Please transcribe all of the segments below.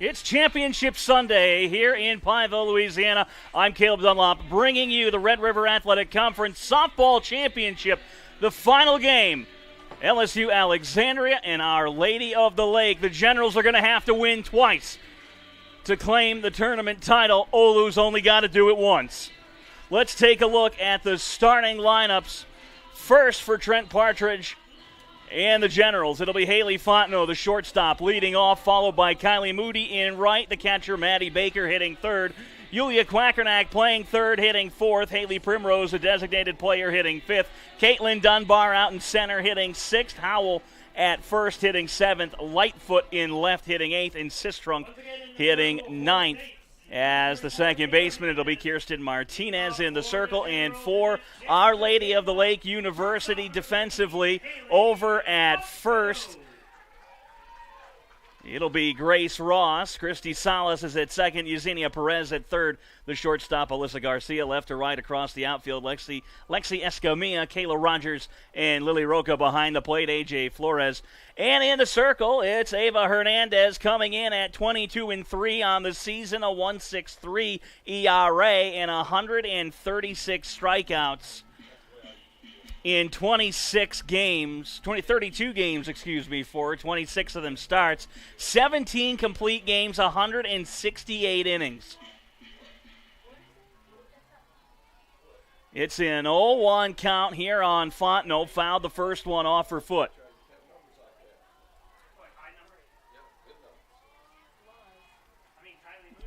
It's Championship Sunday here in Pineville, Louisiana. I'm Caleb Dunlop, bringing you the Red River Athletic Conference Softball Championship. The final game, LSU Alexandria and Our Lady of the Lake. The Generals are going to have to win twice to claim the tournament title. OLLU's only got to do it once. Let's take a look at the starting lineups. First for Trent Partridge and the Generals, it'll be Haley Fontenot, the shortstop, leading off, followed by Kylie Moody in right, the catcher Maddie Baker hitting third, Yulia Quackernack playing third, hitting fourth, Haley Primrose, a designated player, hitting fifth, Caitlin Dunbar out in center, hitting sixth, Howell at first, hitting seventh, Lightfoot in left, hitting eighth, and Sistrunk hitting ninth. As the second baseman, it'll be Kirsten Martinez in the circle. And for Our Lady of the Lake University defensively, over at first, it'll be Grace Ross. Christy Salas is at second. Yesenia Perez at third. The shortstop, Alyssa Garcia, left to right across the outfield. Lexi Escamilla, Kayla Rogers, and Lily Roca behind the plate. AJ Flores. And in the circle, it's Ava Hernandez coming in at 22-3 on the season, a 1.63 ERA, and 136 strikeouts in 32 games, for 26 of them starts, 17 complete games, 168 innings. It's an 0-1 count here on Fontenot, fouled the first one off her foot.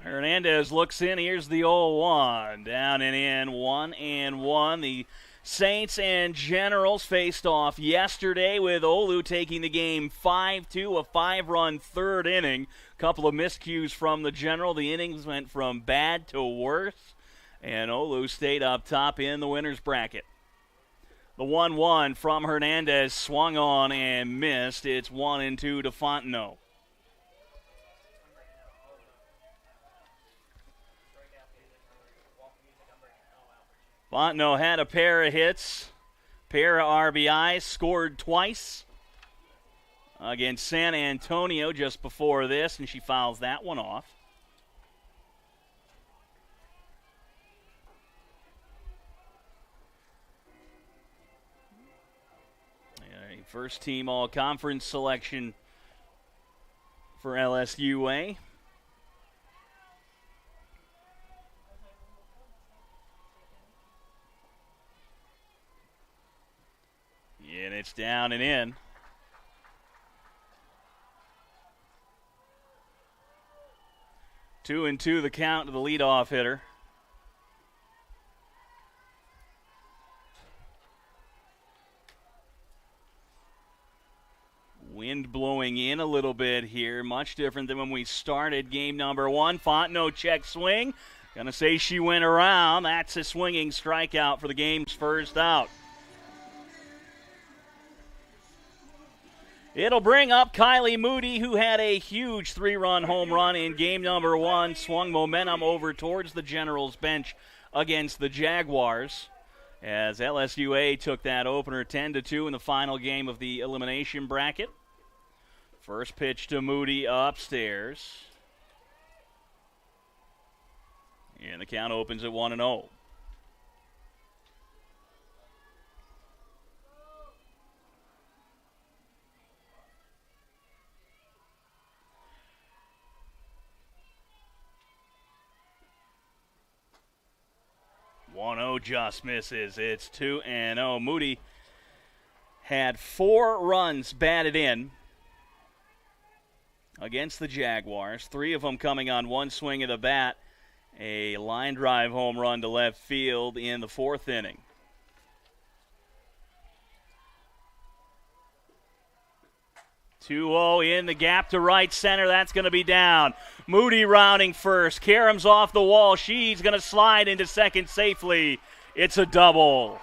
Hernandez looks in, here's the 0-1, down and in, 1-1. The Saints and Generals faced off yesterday with OLLU taking the game 5-2, a 5-run third inning. Couple of miscues from the General. The innings went from bad to worse, and OLLU stayed up top in the winner's bracket. The 1-1 from Hernandez swung on and missed. It's 1-2 to Fontenot. Fontenot had a pair of hits, pair of RBIs, scored twice against San Antonio just before this, and she fouls that one off. First team all-conference selection for LSUA. And it's down and in. Two and two the count to the leadoff hitter. Wind blowing in a little bit here, much different than when we started game number one. Fontenot check swing. Gonna say she went around. That's a swinging strikeout for the game's first out. It'll bring up Kylie Moody, who had a huge 3-run home run in game number one, swung momentum over towards the Generals bench against the Jaguars, as LSUA took that opener 10-2 in the final game of the elimination bracket. First pitch to Moody upstairs. And the count opens at 1-0. Just misses. It's 2-0. Moody had 4 runs batted in against the Jaguars, 3 of them coming on one swing of the bat. A line drive home run to left field in the 4th inning. In the gap to right center. That's going to be down. Moody rounding first. Karam's off the wall. She's going to slide into second safely. It's a double.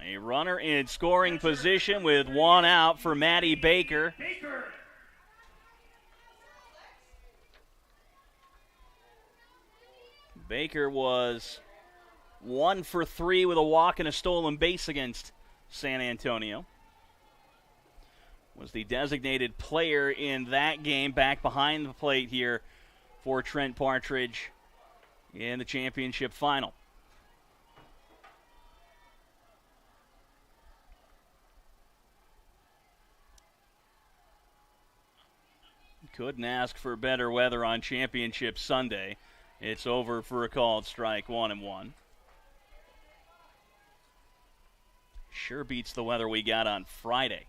A runner in scoring position with 1 out for Maddie Baker. Baker was 1 for 3 with a walk and a stolen base against San Antonio. Was the designated player in that game, back behind the plate here for Trent Partridge in the championship final. Couldn't ask for better weather on championship Sunday. It's over for a called strike, 1-1. Sure beats the weather we got on Friday.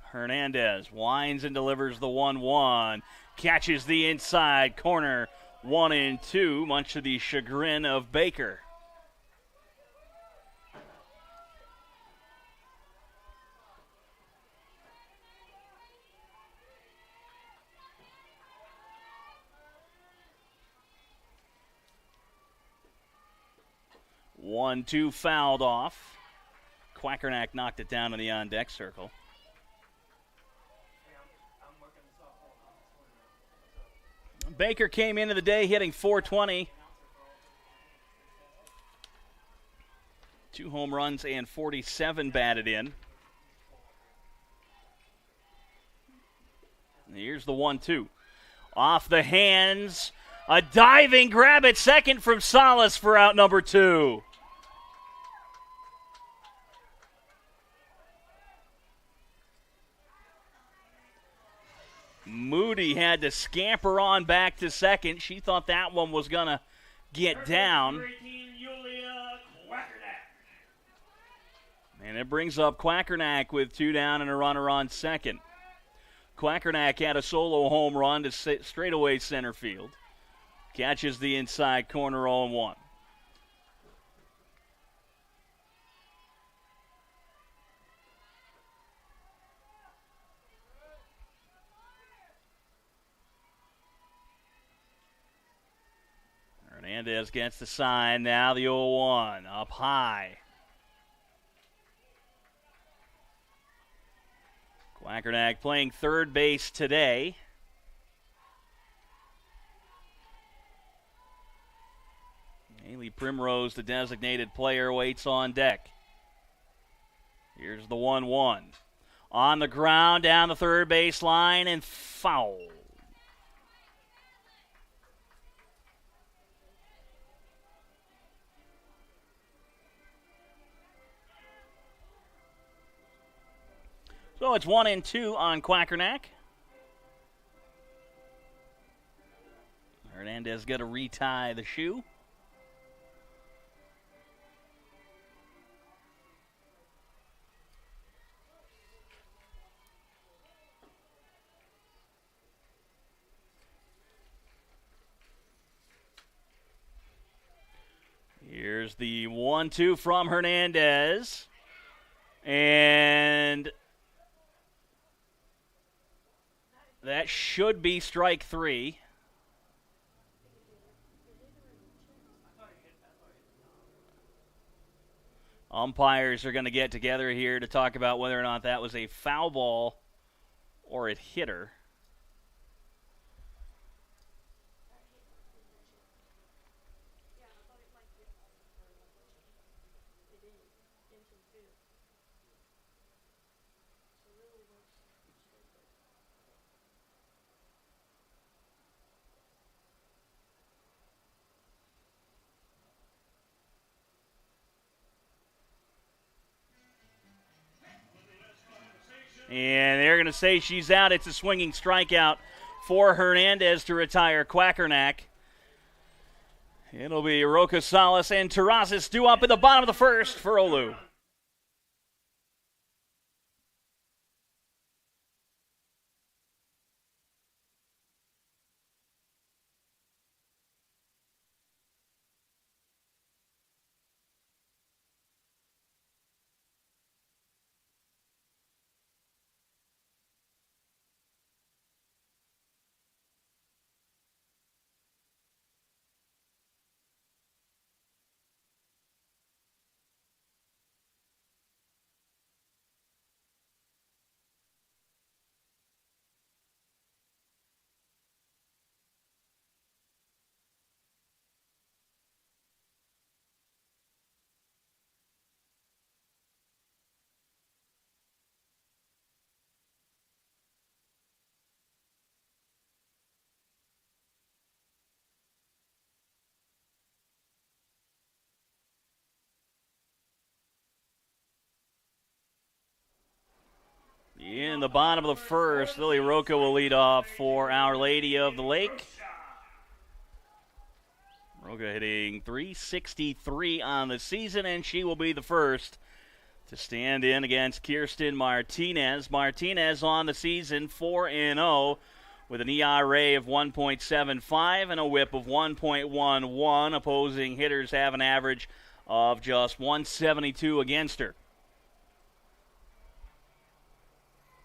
Hernandez winds and delivers the 1-1. Catches the inside corner, 1-2, much to the chagrin of Baker. One, two, fouled off. Quackernack knocked it down in the on-deck circle. Baker came into the day hitting .420. 2 home runs and 47 batted in. And here's the 1-2. Off the hands. A diving grab at second from Salas for out number 2. Moody had to scamper on back to second. She thought that one was going to get down. And it brings up Quackernack with 2 down and a runner on second. Quackernack had a solo home run to straightaway center field. Catches the inside corner, 0-1. Hernandez gets the sign. Now the 0-1 up high. Quackernack playing third base today. Haley Primrose, the designated player, waits on deck. Here's the 1-1. On the ground, down the third base line, and foul. So it's 1-2 on Quackernack. Hernandez got to retie the shoe. Here's the 1-2 from Hernandez. And that should be strike 3. Umpires are going to get together here to talk about whether or not that was a foul ball or it hit her. And they're going to say she's out. It's a swinging strikeout for Hernandez to retire Quackernack. It'll be Roca Salas and Terrazas due up at the bottom of the first for OLLU. the bottom of the first. Lily Roca will lead off for Our Lady of the Lake. Roca hitting .363 on the season, and she will be the first to stand in against Kirsten Martinez. Martinez on the season 4-0 with an ERA of 1.75 and a whip of 1.11. Opposing hitters have an average of just 172 against her.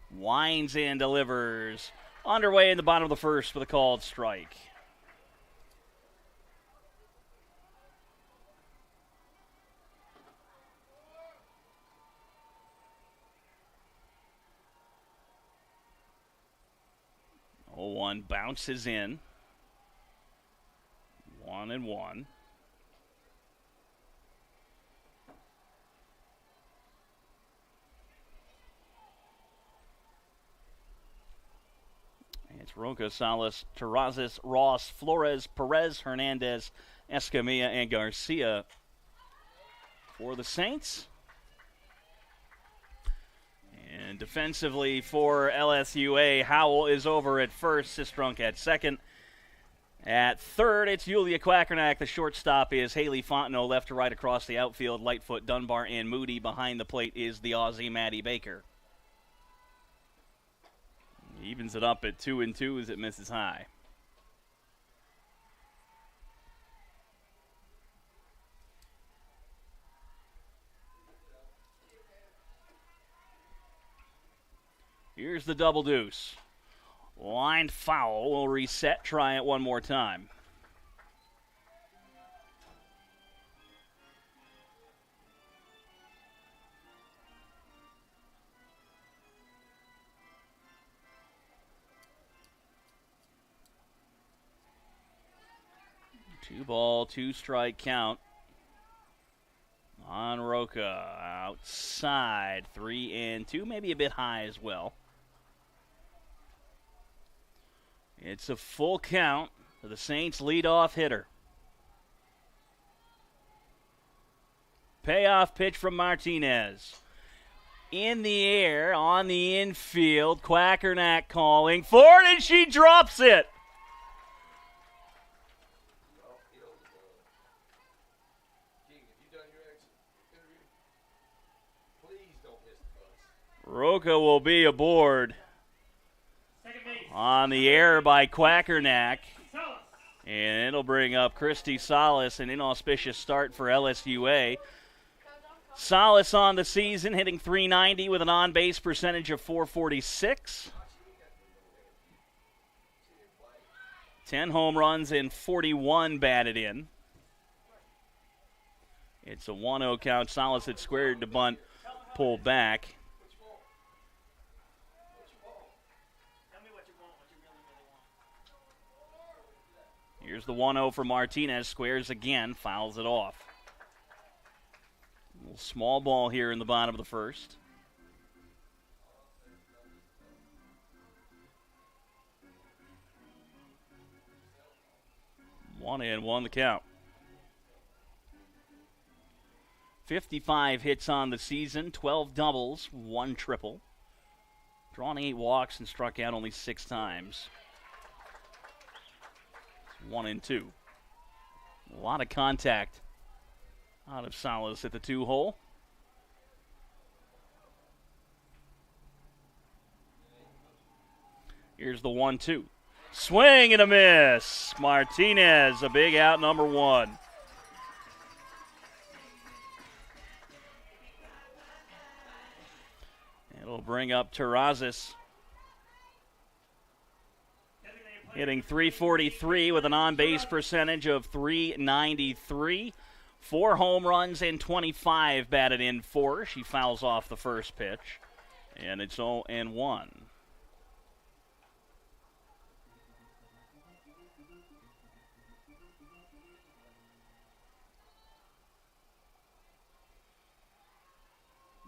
Winds and delivers. Underway in the bottom of the first with a called strike. One bounces in. 1-1. It's Roca, Salas, Terrazas, Ross, Flores, Perez, Hernandez, Escamilla, and Garcia for the Saints. And defensively for LSUA, Howell is over at first, Sistrunk at second. At third, it's Yulia Quackernack. The shortstop is Haley Fontenot, left to right across the outfield. Lightfoot, Dunbar, and Moody. Behind the plate is the Aussie Maddie Baker. He evens it up at 2-2 as it misses high. Here's the double deuce. Line foul will reset. Try it one more time. Two ball, two strike count on Roca. Outside, 3-2, maybe a bit high as well. It's a full count for the Saints' leadoff hitter. Payoff pitch from Martinez. In the air, on the infield, Quackernack calling for it, and she drops it. Roca will be aboard. On the air by Quackernack. And it'll bring up Christy Salas, an inauspicious start for LSUA. Salas on the season, hitting .390 with an on-base percentage of .446. 10 home runs and 41 batted in. It's a 1-0 count. Salas had squared to bunt, pulled back. Here's the 1-0 for Martinez. Squares again, fouls it off. A little small ball here in the bottom of the first. One and one the count. 55 hits on the season, 12 doubles, 1 triple. Drawn 8 walks and struck out only 6 times. 1-2. A lot of contact out of Salas at the 2-hole. Here's the 1-2. Swing and a miss. Martinez, a big out, number 1. It'll bring up Terrazas. Hitting .343 with an on-base percentage of .393. 4 home runs and 25 batted in for. She fouls off the first pitch. And it's 0-1.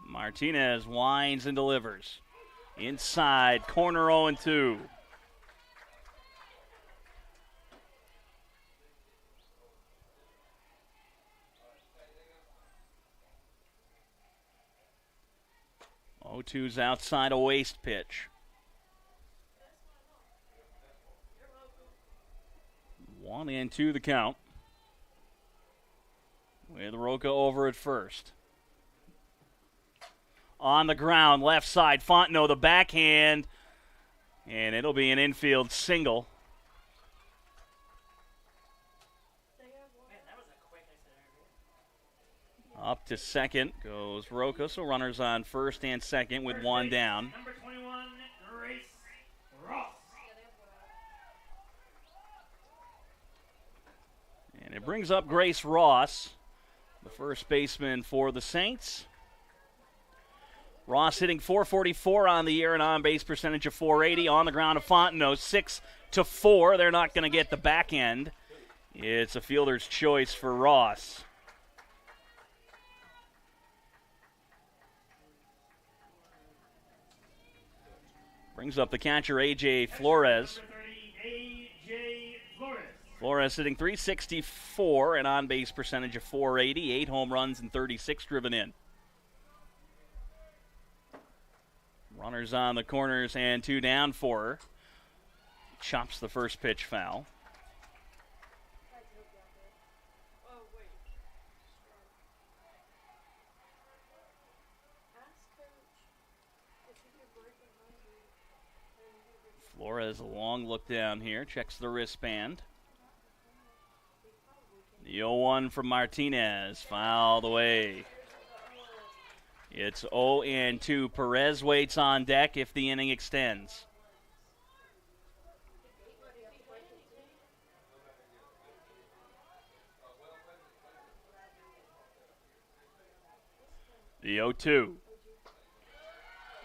Martinez winds and delivers. Inside, corner 0-2. 0-2's outside a waist pitch. 1-2 the count. With Roca over at first. On the ground, left side, Fontenot, the backhand, and it'll be an infield single. Up to second goes Roca, so runners on first and second with one down. Number 21, Grace Ross. And it brings up Grace Ross, the first baseman for the Saints. Ross hitting .444 on the year, an on-base percentage of .480. On the ground of Fontenot, 6-4. They're not going to get the back end. It's a fielder's choice for Ross. Brings up the catcher, A.J. Flores. Flores hitting .364, an on-base percentage of .480, 8 home runs and 36 driven in. Runners on the corners and 2 down for her. Chops the first pitch foul. Flores, a long look down here, checks the wristband. The 0-1 from Martinez, fouled away. It's 0-2. Perez waits on deck if the inning extends. The 0-2.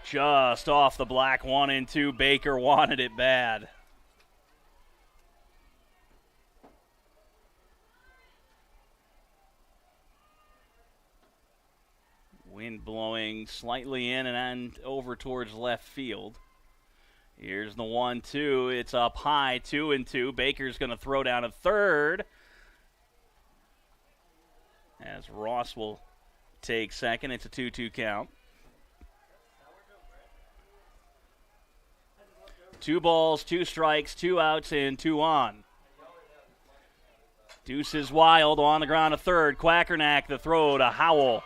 Just off the black, 1-2. Baker wanted it bad. Wind blowing slightly in and over towards left field. Here's the 1-2. It's up high, 2-2. Baker's going to throw down a third, as Ross will take second. It's a 2-2 count. 2 balls, 2 strikes, 2 outs, and 2 on. Deuce is wild on the ground, a third. Quackernack the throw to Howell.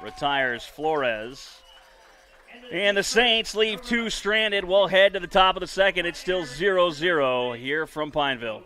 Retires Flores. And the Saints leave 2 stranded. We'll head to the top of the second. It's still 0-0 here from Pineville.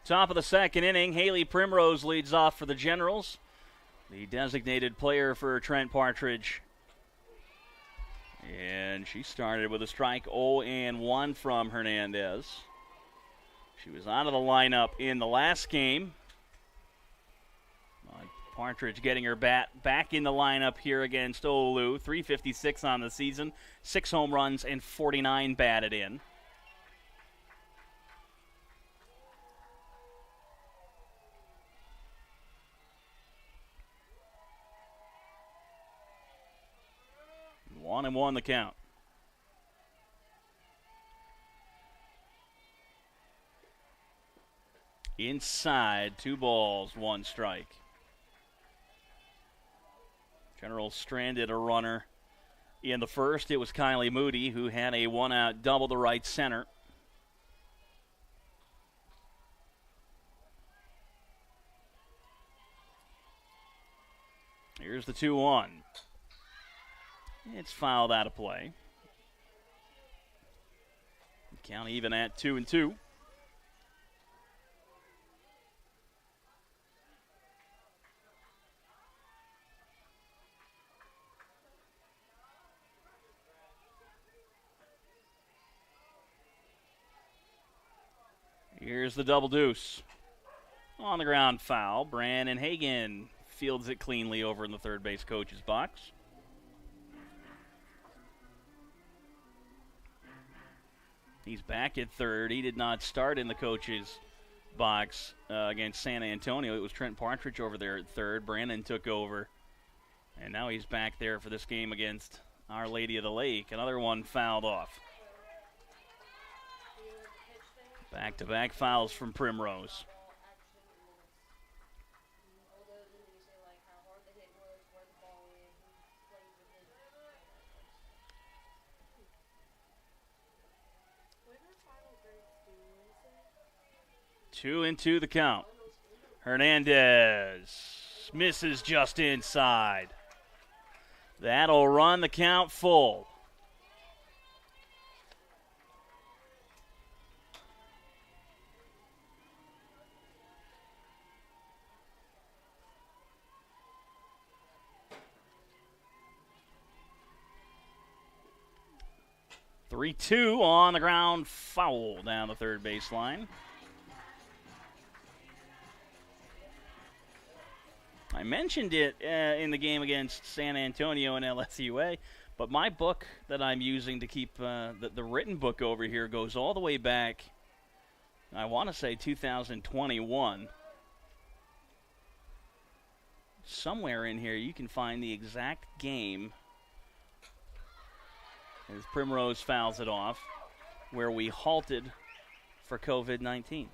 Top of the second inning, Haley Primrose leads off for the Generals, the designated player for Trent Partridge. And she started with a strike, 0-1 from Hernandez. She was out of the lineup in the last game. Partridge getting her bat back in the lineup here against OLLU. .356 on the season, 6 home runs and 49 batted in. One and one the count. Inside, 2 balls, 1 strike. General stranded a runner in the first. It was Kylie Moody who had a 1-out double to right center. Here's the 2-1. It's fouled out of play. Count even at 2-2. Here's the double deuce. On the ground foul. Brandon Hagan fields it cleanly over in the third base coach's box. He's back at third. He did not start in the coach's box against San Antonio. It was Trent Partridge over there at third. Brandon took over. And now he's back there for this game against Our Lady of the Lake. Another one fouled off. Back-to-back fouls from Primrose. Two and two the count. Hernandez misses just inside. That'll run the count full. Three-two on the ground, foul down the third baseline. I mentioned it in the game against San Antonio and LSU, but my book that I'm using to keep the written book over here goes all the way back, I want to say 2021. Somewhere in here you can find the exact game as Primrose fouls it off where we halted for COVID-19.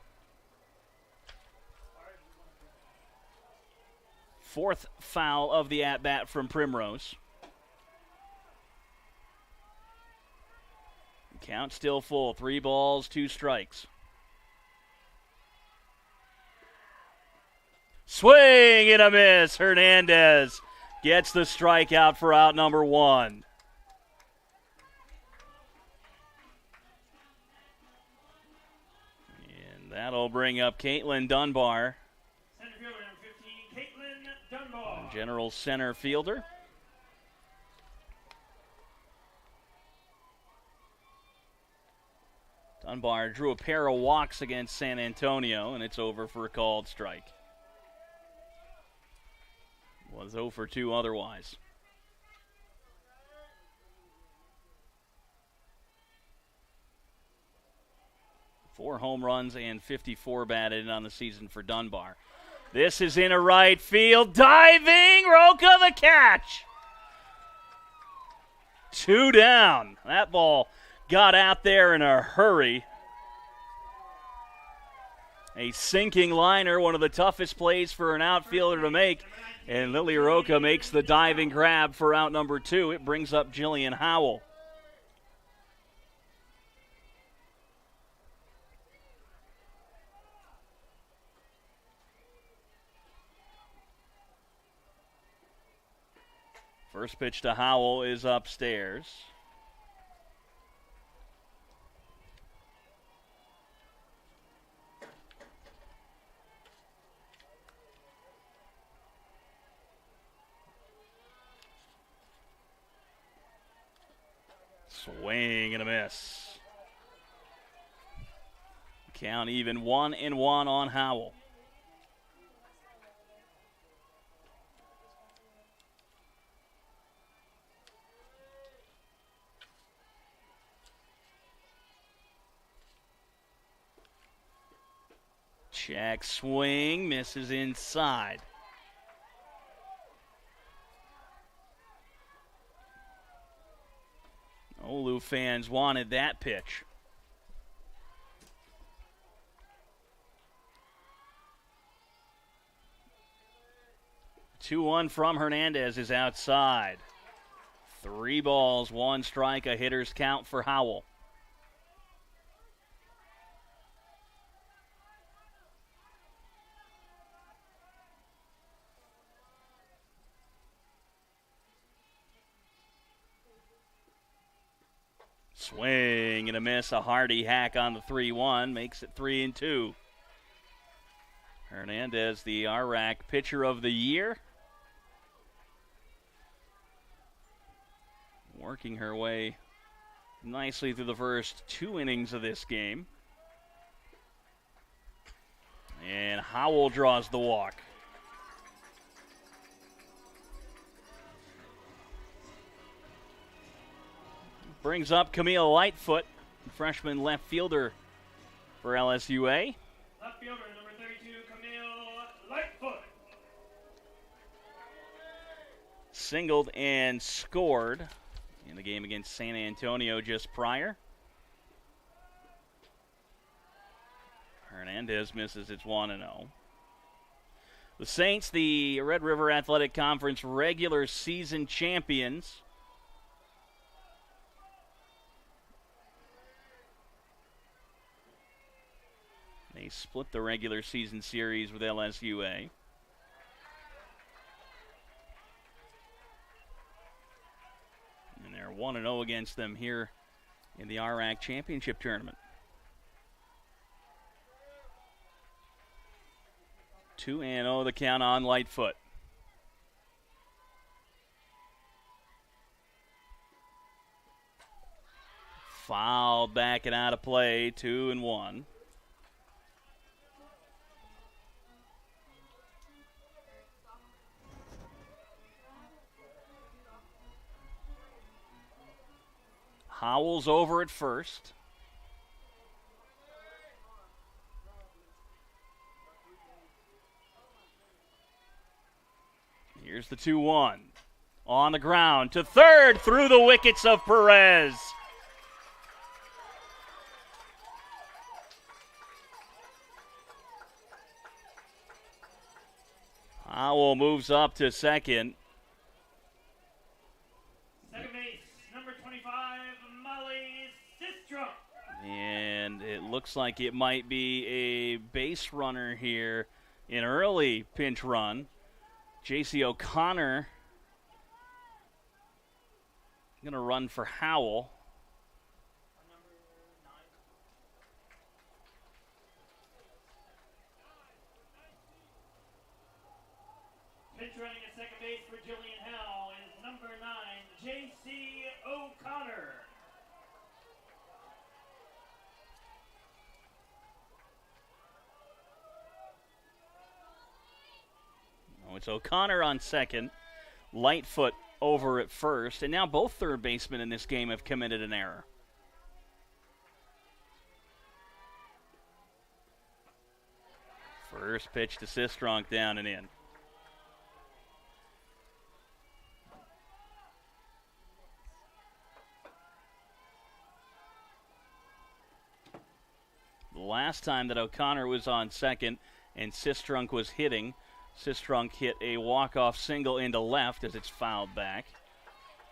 Fourth foul of the at-bat from Primrose. Count still full. 3 balls, 2 strikes. Swing and a miss. Hernandez gets the strikeout for out number 1. And that'll bring up Caitlin Dunbar. General center fielder. Dunbar drew a pair of walks against San Antonio, and it's over for a called strike. Was 0 for 2 otherwise. Four home runs and 54 batted on the season for Dunbar. This is in a right field. Diving. Roca the catch. 2 down. That ball got out there in a hurry. A sinking liner, one of the toughest plays for an outfielder to make. And Lily Roca makes the diving grab for out number 2. It brings up Jillian Howell. First pitch to Howell is upstairs. Swing and a miss. Count even 1-1 on Howell. Check swing, misses inside. OLLU fans wanted that pitch. 2-1 from Hernandez is outside. 3 balls, 1 strike, a hitter's count for Howell. Swing and a miss, a hearty hack on the 3-1, makes it 3-2. Hernandez, the RRAC pitcher of the year. Working her way nicely through the first 2 innings of this game. And Howell draws the walk. Brings up Camille Lightfoot, freshman left fielder for LSUA. Left fielder, number 32, Camille Lightfoot. Singled and scored in the game against San Antonio just prior. Hernandez misses. It's 1-0. The Saints, the Red River Athletic Conference regular season champions. They split the regular season series with LSUA. And they're 1-0 against them here in the RRAC Championship Tournament. 2-0 the count on Lightfoot. Fouled back and out of play, 2-1. Howell's over at first. Here's the 2-1. On the ground to third through the wickets of Perez. Howell moves up to second. Second base, number 25, Molly Sistrunk. And it looks like it might be a base runner here, an early pinch run. J.C. O'Connor going to run for Howell. Pinch running at second base for Jillian Howell is number 9, J.C. O'Connor. It's O'Connor on second, Lightfoot over at first, and now both third basemen in this game have committed an error. First pitch to Sistrunk, down and in. The last time that O'Connor was on second and Sistrunk was hitting, Sistrunk hit a walk-off single into left as it's fouled back.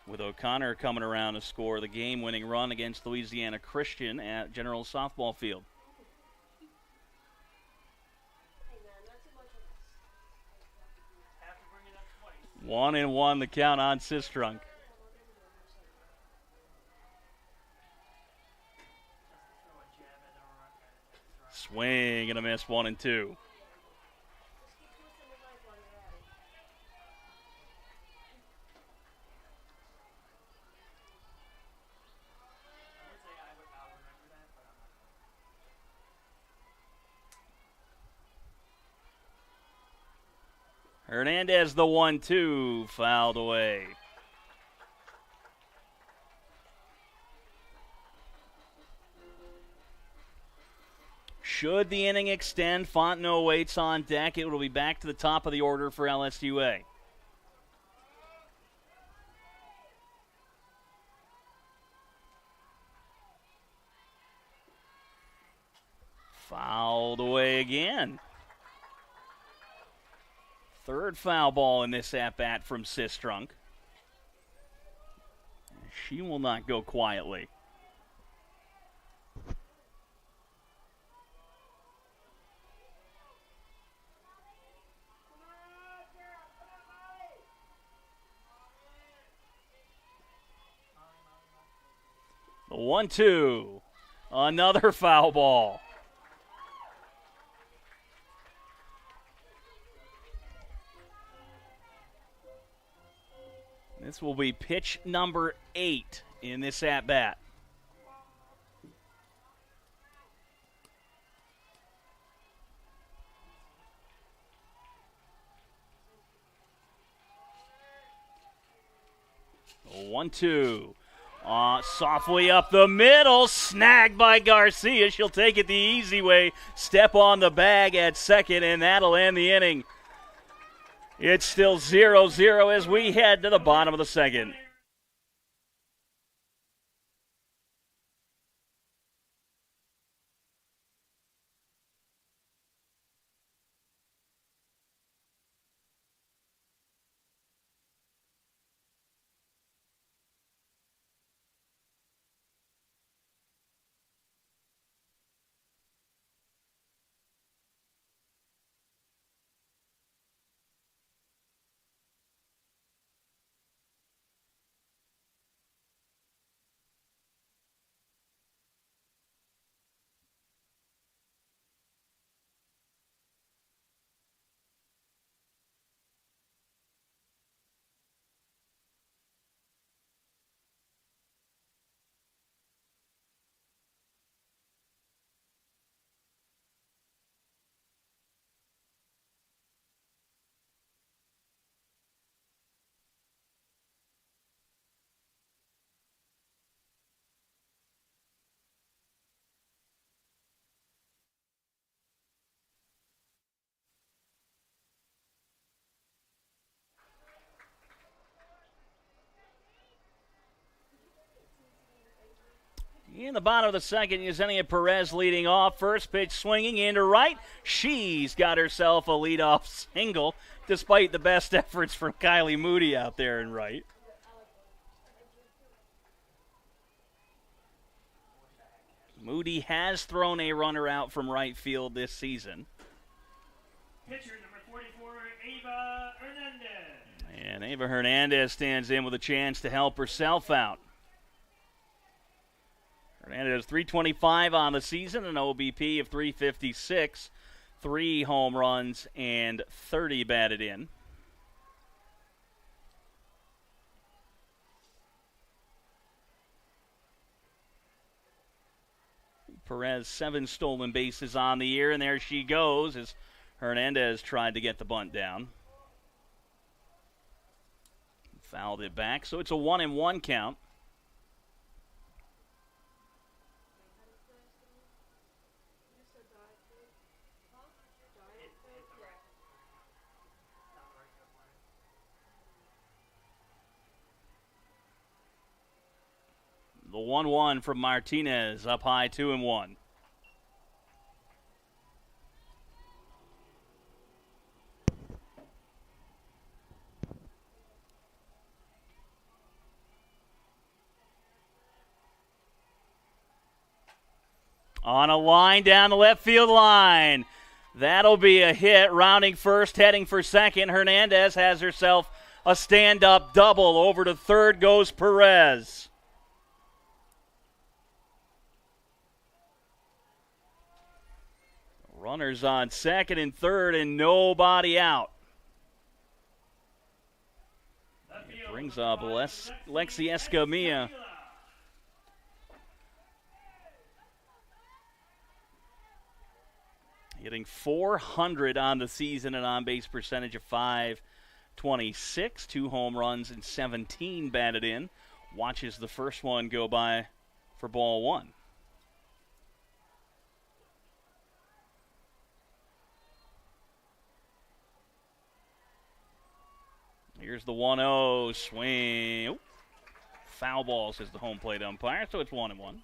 With O'Connor coming around to score the game-winning run against Louisiana Christian at General Softball Field. One and one the count on Sistrunk. Swing and a miss, 1-2. Hernandez, the 1-2, fouled away. Should the inning extend, Fontenot waits on deck. It will be back to the top of the order for LSUA. Fouled away again. Third foul ball in this at-bat from Sistrunk. She will not go quietly. The 1-2. Another foul ball. This will be pitch number 8 in this at-bat. The 1-2. Softly up the middle, snagged by Garcia. She'll take it the easy way, step on the bag at second, and that'll end the inning. It's still 0-0 as we head to the bottom of the second. In the bottom of the second, Yesenia Perez leading off. First pitch swinging into right. She's got herself a leadoff single, despite the best efforts from Kylie Moody out there in right. Moody has thrown a runner out from right field this season. Pitcher number 44, Ava Hernandez. And Ava Hernandez stands in with a chance to help herself out. Hernandez 325 on the season, an OBP of 356, 3 home runs and 30 batted in. Perez 7 stolen bases on the year, and there she goes as Hernandez tried to get the bunt down. Fouled it back, so it's a 1-1 count. The 1-1 from Martinez, up high 2-1. On a line down the left field line. That'll be a hit. Rounding first, heading for second. Hernandez has herself a stand-up double. Over to third goes Perez. Runners on second and third and nobody out. It brings up Lexi Escamilla. Hitting .400 on the season, an on-base percentage of .526, 2 home runs and 17 batted in. Watches the first one go by for ball 1. Here's the 1-0 swing. Oop. Foul ball, says the home plate umpire, so it's 1-1.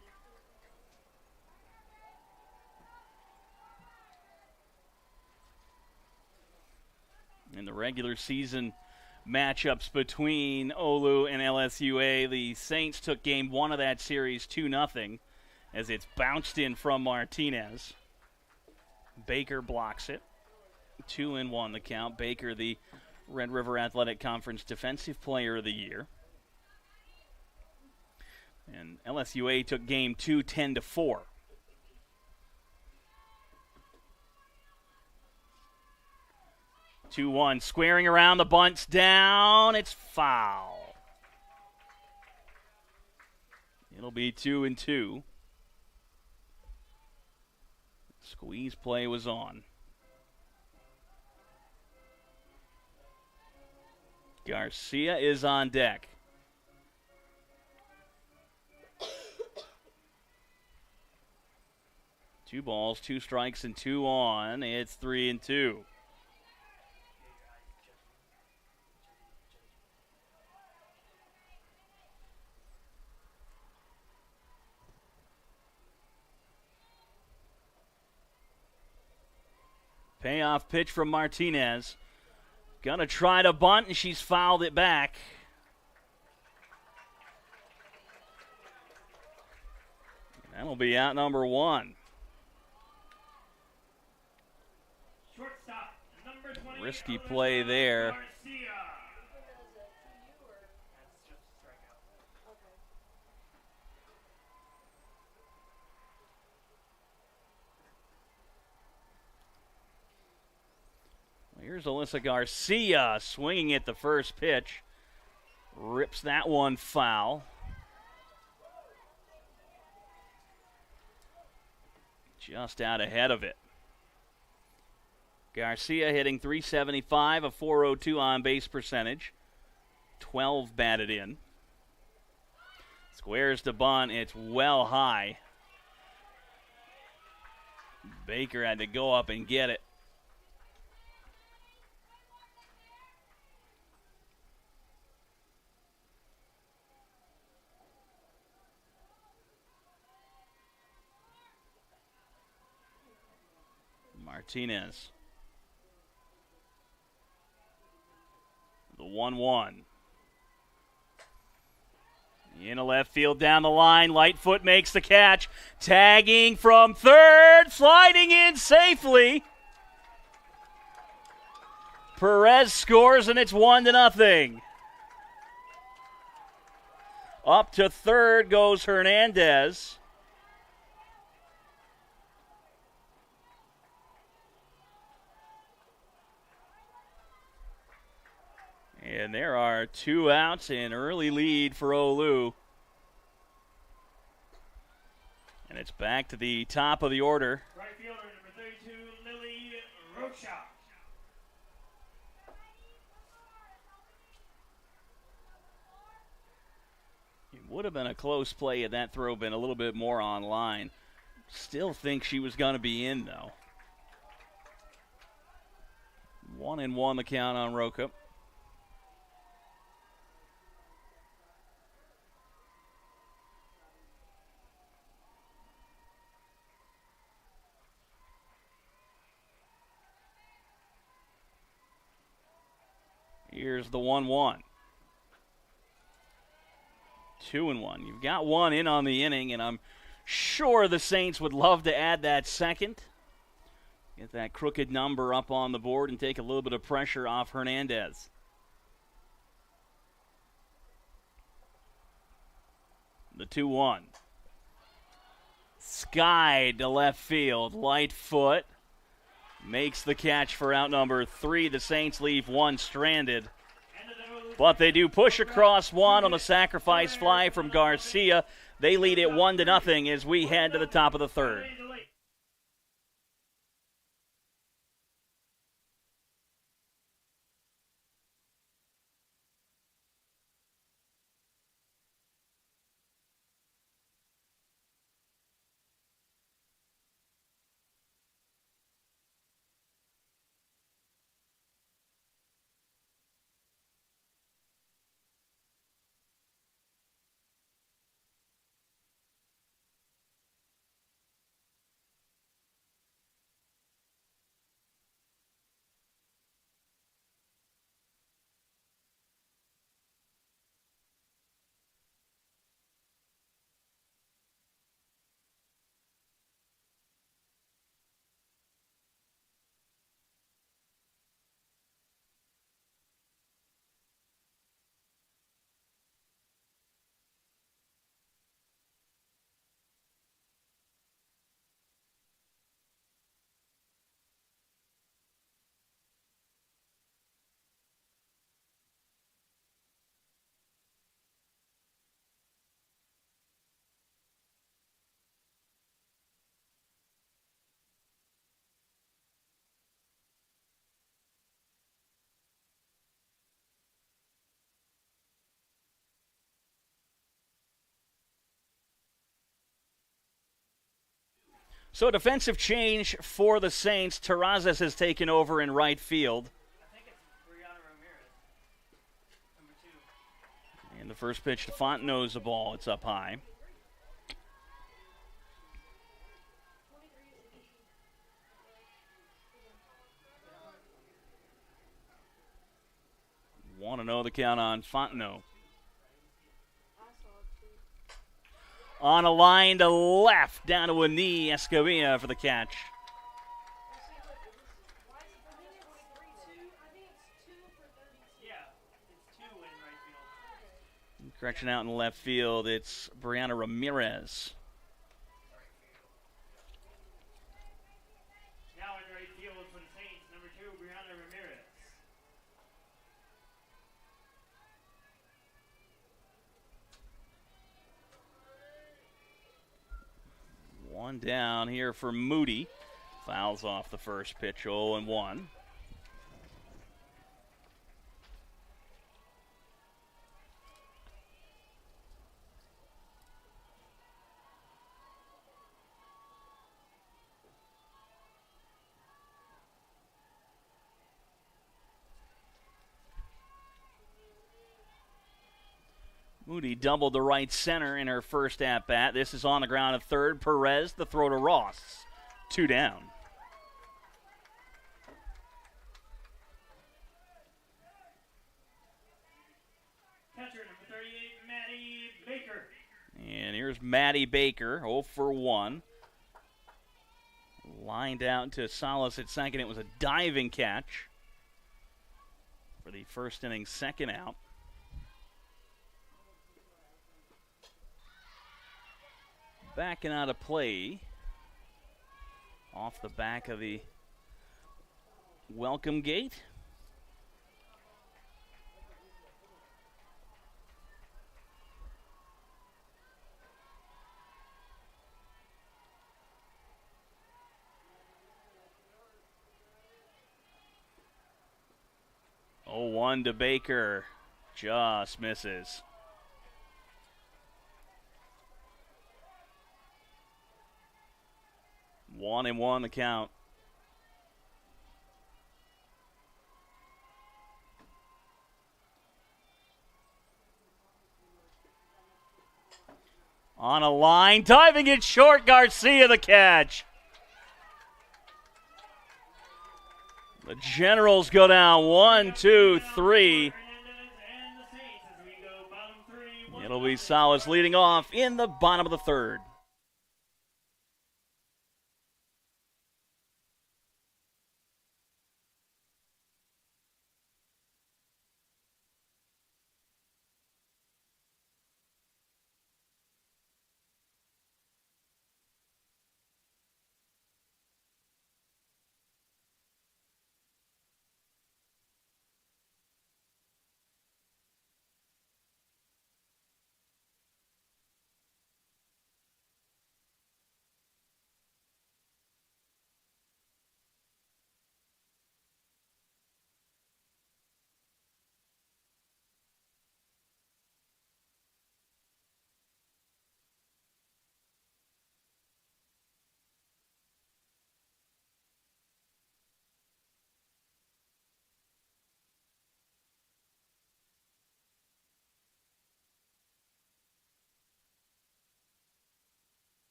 In the regular season matchups between OLLU and LSUA, the Saints took game one of that series 2-0 as it's bounced in from Martinez. Baker blocks it. 2-1 the count. Baker, the Red River Athletic Conference Defensive Player of the Year. And LSUA took game two 10-4. 2-1, squaring around, the bunt's down, it's foul. It'll be 2-2. Squeeze play was on. Garcia is on deck. Two balls, 2 strikes, and 2 on. It's 3-2. Payoff pitch from Martinez. Gonna try to bunt, and she's fouled it back. That'll be out number 1. Shortstop, number 20, Risky play there. Garcia. Here's Alyssa Garcia swinging at the first pitch. Rips that one foul. Just out ahead of it. Garcia hitting .375, a .402 on-base percentage. 12 batted in. Squares to bunt. It's well high. Baker had to go up and get it. Martinez. The 1-1. In a left field down the line. Lightfoot makes the catch. Tagging from third. Sliding in safely. Perez scores, and it's 1-0. Up to third goes Hernandez. And there are 2 outs, an early lead for OLLU. And it's back to the top of the order. Right fielder, number 32, Lily Rocha. It would have been a close play had that throw been a little bit more on line. Still think she was going to be in, though. 1-1 the count on Rocha. Here's the 1-1. 2-1. You've got 1 in on the inning, and I'm sure the Saints would love to add that second. Get that crooked number up on the board and take a little bit of pressure off Hernandez. The 2-1. Skied to left field. Lightfoot makes the catch for out number 3. The Saints leave 1 stranded. But they do push across 1 on the sacrifice fly from Garcia. They lead it 1-0 as we head to the top of the third. So defensive change for the Saints. Terrazas has taken over in right field. I think it's Brianna Ramirez, number 2. And the first pitch to Fontenot's the ball. It's up high. Want to know the count on Fontenot. On a line to left, down to a knee, Escamilla for the catch. Yeah, it's 2 in right field. Correction out in left field, it's Brianna Ramirez. Now in right field for the Saints, number 2, Brianna Ramirez. One down here for Moody. Fouls off the first pitch, 0-1. Moody doubled the right center in her first at-bat. This is on the ground at third. Perez, the throw to Ross. 2 down. Catcher number 38, Maddie Baker. And here's Maddie Baker, 0 for 1. Lined out to Salas at second. It was a diving catch for the first inning, second out. Backing out of play off the back of the welcome gate. Oh, 1 to Baker. Just misses. 1-1 the count. On a line, diving it short, Garcia the catch. The Generals go down 1, 2, 3. It'll be Salas leading off in the bottom of the third.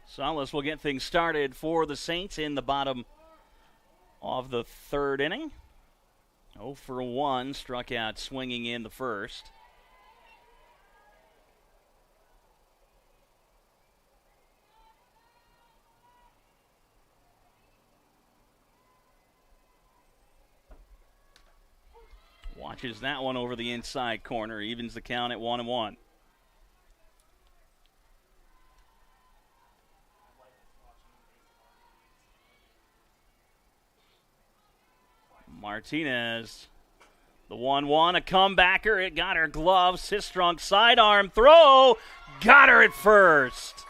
Salas will get things started for the Saints in the bottom of the third inning. 0 for 1, struck out swinging in the first. Watches that one over the inside corner, evens the count at 1-1. Martinez, The 1-1, a comebacker. It got her glove. Sistrunk sidearm throw. Got her at first.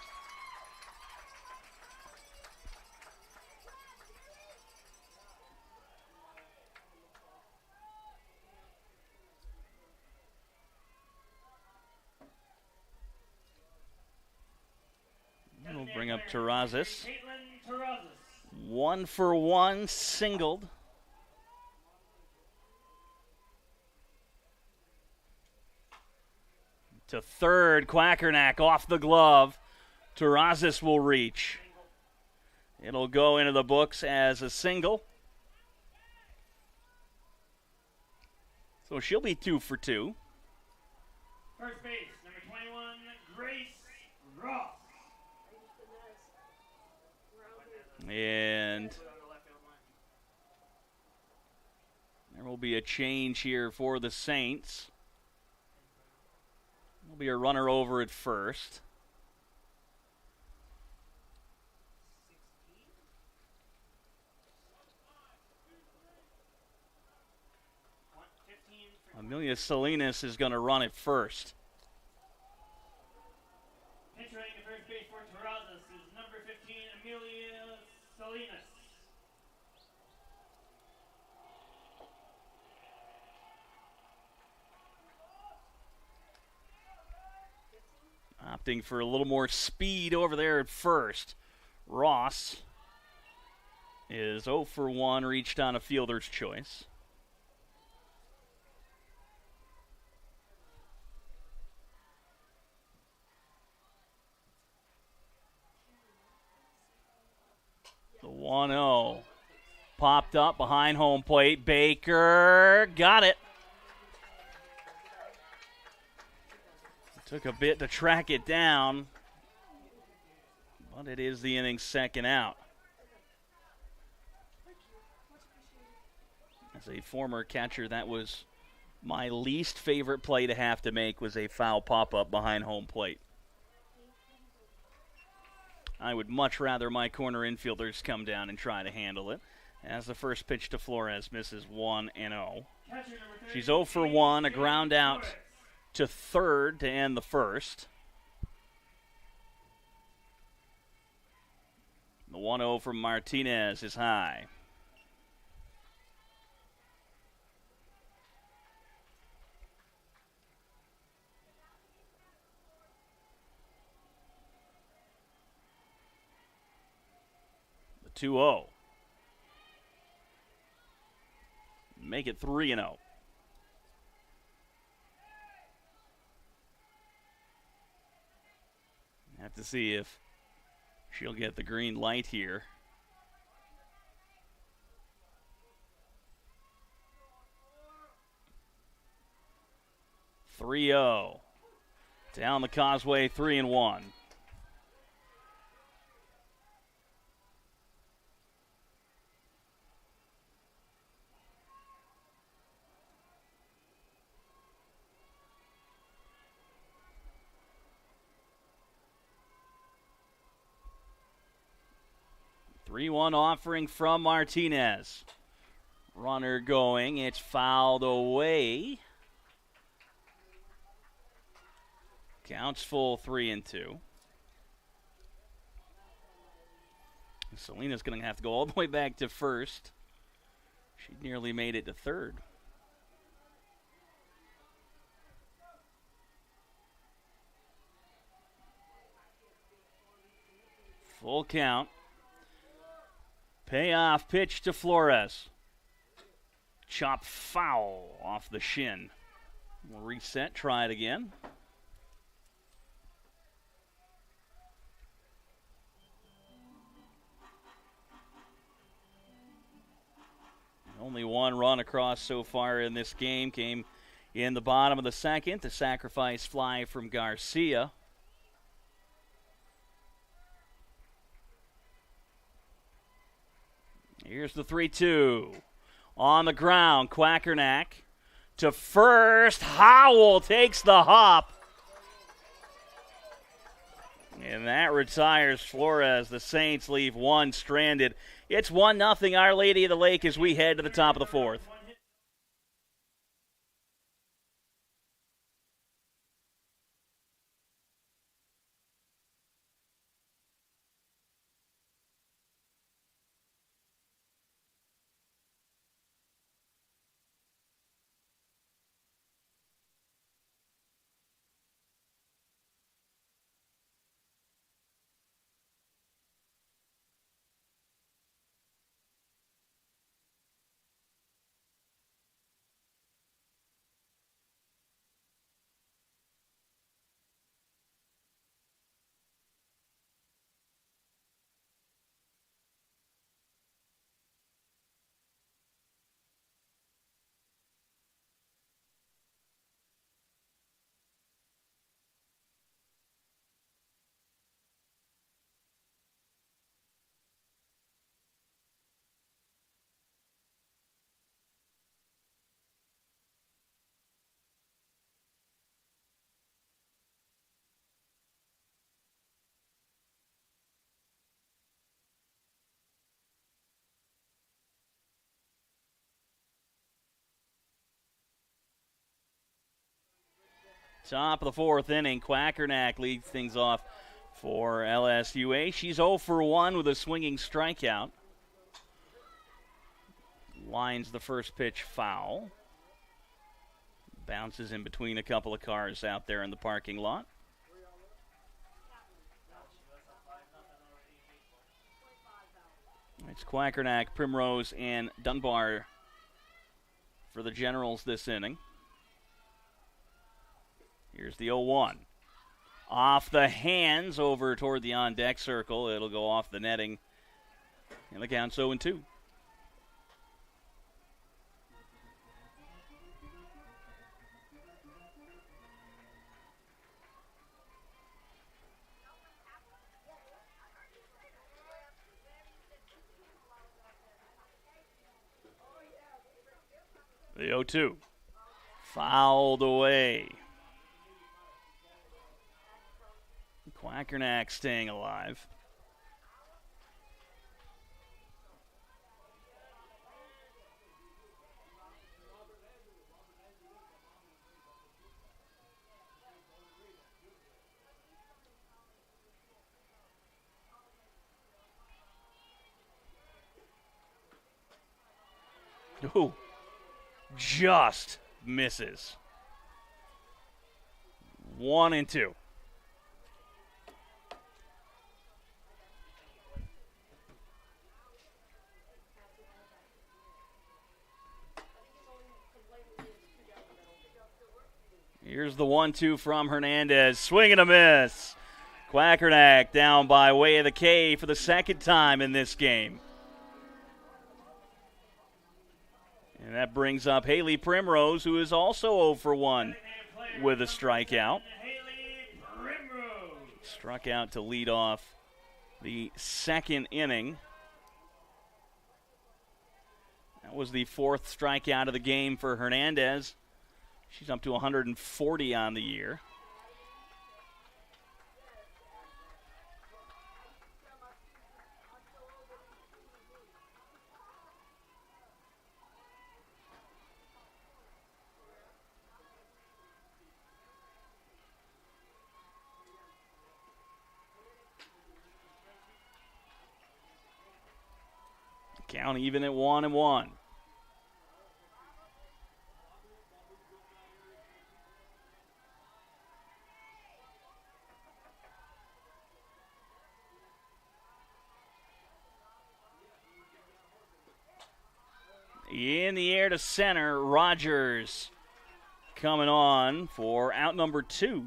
We'll bring up Terrazas. 1-for-1 singled. To third, Quackernack off the glove. Terrazas will reach. It'll go into the books as a single. So she'll be 2 for 2. First base, number 21, Grace Ross. And there will be a change here for the Saints. There'll be a runner over at first. Amelia Salinas is going to run at first. Entering the first base for Terrazas is number 15, Amelia Salinas. Opting for a little more speed over there at first. Ross is 0 for 1, reached on a fielder's choice. The 1-0 popped up behind home plate. Baker got it. Took a bit to track it down, but it is the inning's second out. As a former catcher, that was my least favorite play to have to make, was a foul pop-up behind home plate. I would much rather my corner infielders come down and try to handle it. As the first pitch to Flores misses 1-0. She's 0 for 1, a ground out to third to end the first. The 1-0 from Martinez is high. The 2-0. Make it 3-0. Have to see if she'll get the green light here. (3-0) down the causeway, 3-1. (3-1) offering from Martinez. Runner going. It's fouled away. Counts full, 3-2. Selena's going to have to go all the way back to first. She nearly made it to third. Full count. Payoff pitch to Flores. Chop foul off the shin. We'll reset, try it again. Only one run across so far in this game came in the bottom of the second. The sacrifice fly from Garcia. Here's the 3-2. On the ground, Quackernack to first. Howell takes the hop. And that retires Flores. The Saints leave one stranded. It's 1-0 Our Lady of the Lake as we head to the top of the fourth. Top of the fourth inning, Quackernack leads things off for LSUA. She's 0 for 1 with a swinging strikeout. Lines the first pitch foul. Bounces in between a couple of cars out there in the parking lot. It's Quackernack, Primrose, and Dunbar for the Generals this inning. Here's the 0-1. Off the hands over toward the on-deck circle. It'll go off the netting. And the count's 0-2. The 0-2. Fouled away. Quackernack staying alive. Ooh. Just misses. 1-2. Here's the 1-2 from Hernandez. Swing and a miss. Quackernack down by way of the K for the second time in this game. And that brings up Haley Primrose, who is also 0 for 1 with a strikeout. Struck out to lead off the second inning. That was the fourth strikeout of the game for Hernandez. She's up to 140 on the year. Count even at 1-1. In the air to center, Rogers coming on for out number 2.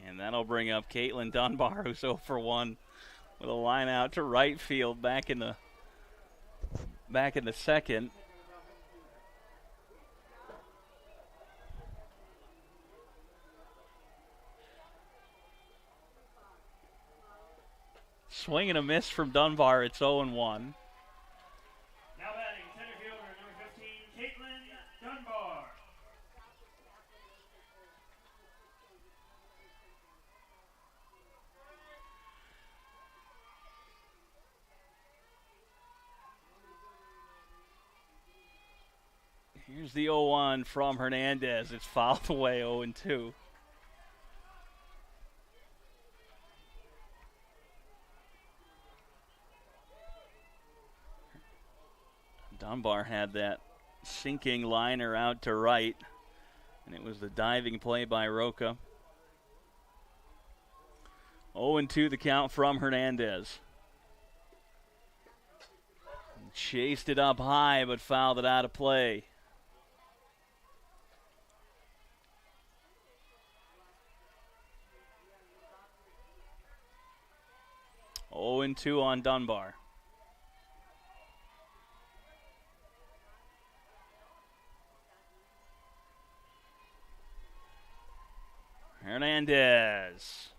And that'll bring up Caitlin Dunbar, who's 0 for 1 with a line out to right field back in the second. Swing and a miss from Dunbar. It's 0-1. Now batting center fielder number 15, Caitlin Dunbar. Here's the 0-1 from Hernandez. It's fouled away, 0-2. Dunbar had that sinking liner out to right, and it was the diving play by Roca. 0-2 the count from Hernandez. Chased it up high, but fouled it out of play. Oh, and 2 on Dunbar. Hernandez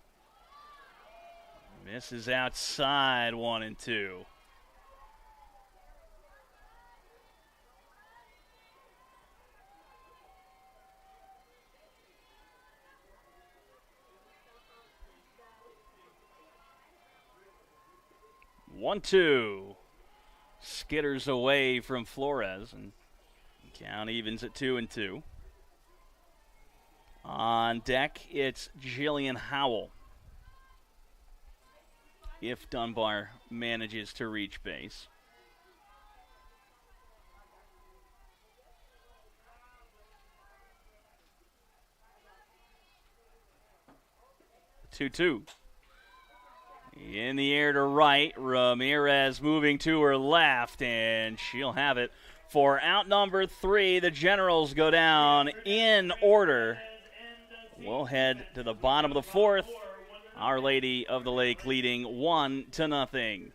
misses outside, 1-2. 1-2. Skitters away from Flores, and count evens at 2-2. On deck, it's Jillian Howell. If Dunbar manages to reach base. Two. In the air to right, Ramirez moving to her left, and she'll have it for out number 3. The Generals go down in order. We'll head to the bottom of the 4th. Our Lady of the Lake leading 1-0.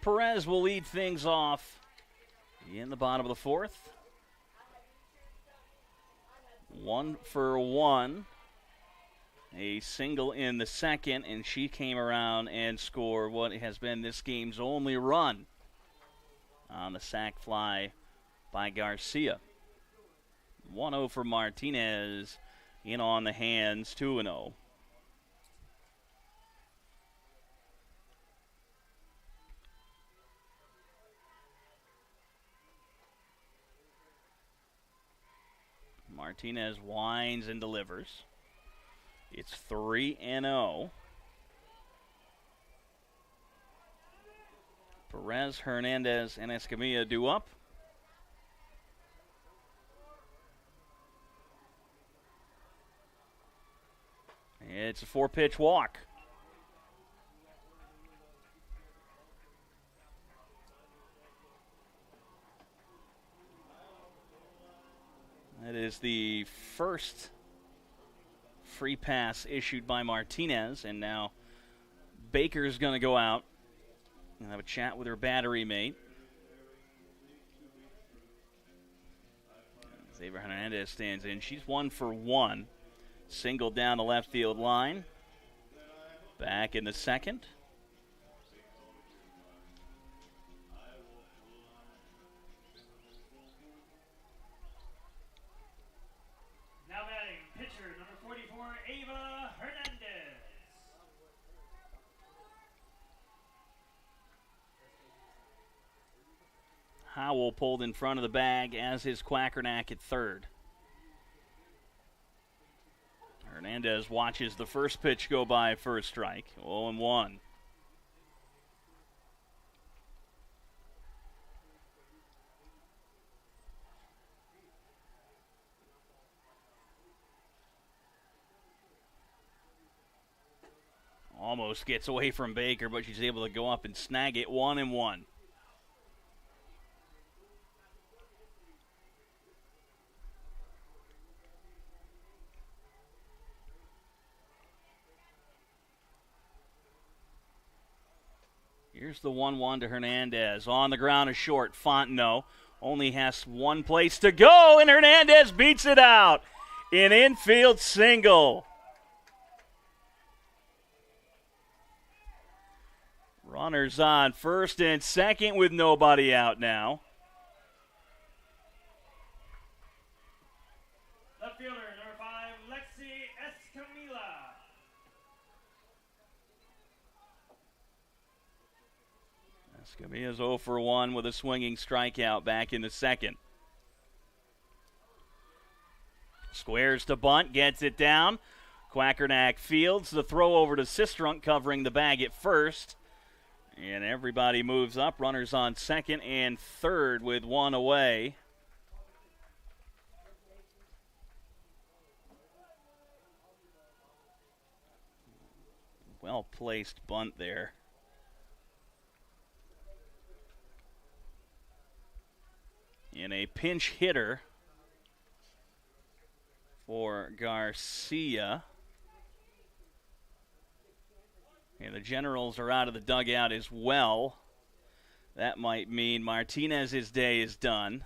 Perez will lead things off in the bottom of the 4th. 1 for 1. A single in the second, and she came around and scored what has been this game's only run on the sac fly by Garcia. 1-0 for Martinez, in on the hands, 2-0. Martinez winds and delivers. It's 3-0. Perez, Hernandez, and Escamilla due up. It's a 4-pitch walk. That is the first free pass issued by Martinez, and now Baker's going to go out and have a chat with her battery mate. Xavier Hernandez stands in. She's 1 for 1. Single down the left field line. Back in the second. Howell pulled in front of the bag, as is Quackernack at third. Hernandez watches the first pitch go by for a strike. 0-1. Almost gets away from Baker, but she's able to go up and snag it. 1-1. Here's the 1-1 to Hernandez. On the ground is short. Fontenot only has one place to go, and Hernandez beats it out. An infield single. Runners on first and second with nobody out now. Left fielder, number 5, Lexi Escamilla. Scavia's 0 for 1 with a swinging strikeout back in the second. Squares to bunt, gets it down. Quackernack fields the throw over to Sistrunk, covering the bag at first. And everybody moves up. Runners on second and third with one away. Well-placed bunt there. And a pinch hitter for Garcia. And the Generals are out of the dugout as well. That might mean Martinez's day is done.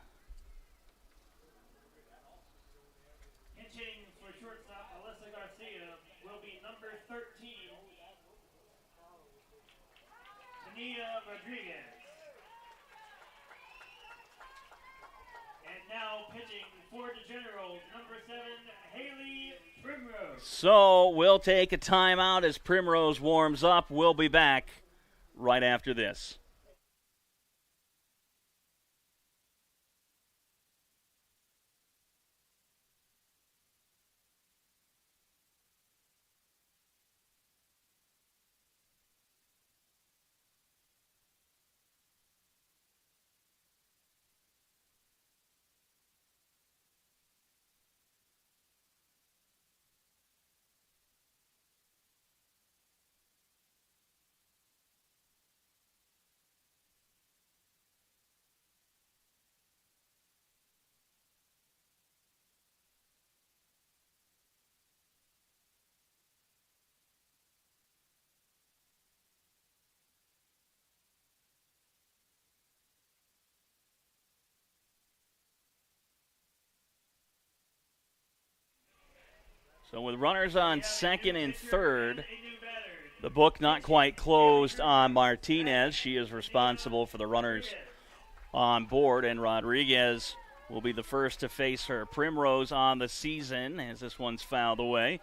Pitching for shortstop Alyssa Garcia will be number 13, Tania Rodriguez. And now pitching for the Generals, number 7, Haley Primrose. So we'll take a timeout as Primrose warms up. We'll be back right after this. So with runners on second and third, the book not quite closed on Martinez. She is responsible for the runners on board, and Rodriguez will be the first to face her. Primrose on the season as this one's fouled away.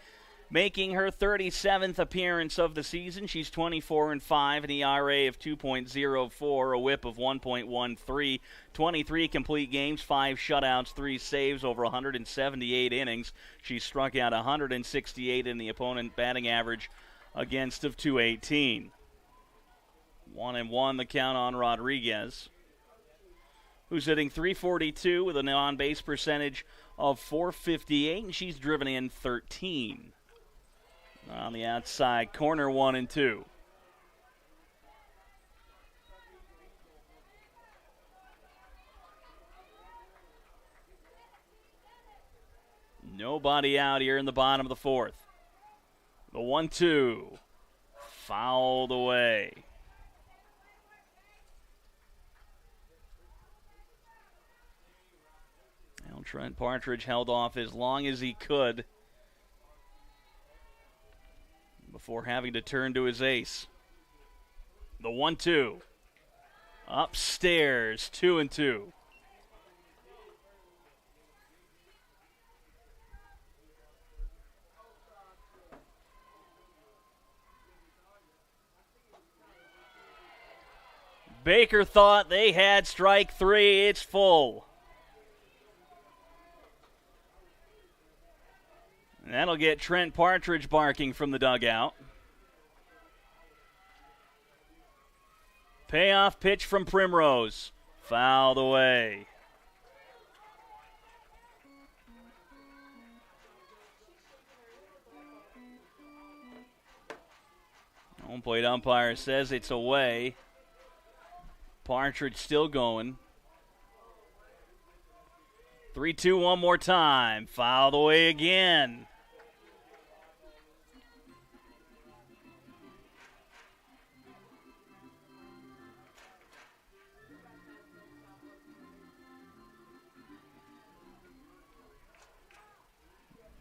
Making her 37th appearance of the season. She's 24-5, an ERA of 2.04, a whip of 1.13, 23 complete games, 5 shutouts, 3 saves, over 178 innings. She struck out 168 in the opponent batting average against of 218. 1-1 the count on Rodriguez, who's hitting .342 with an on-base percentage of .458, and she's driven in 13. On the outside corner, 1-2. Nobody out here in the bottom of the fourth. The 1-2 fouled away. Now Trent Partridge held off as long as he could before having to turn to his ace. The 1-2. Upstairs, 2-2. Baker thought they had strike 3. It's full. And that'll get Trent Partridge barking from the dugout. Payoff pitch from Primrose. Fouled away. Home plate umpire says it's away. Partridge still going. 3-2 one more time. Fouled away again.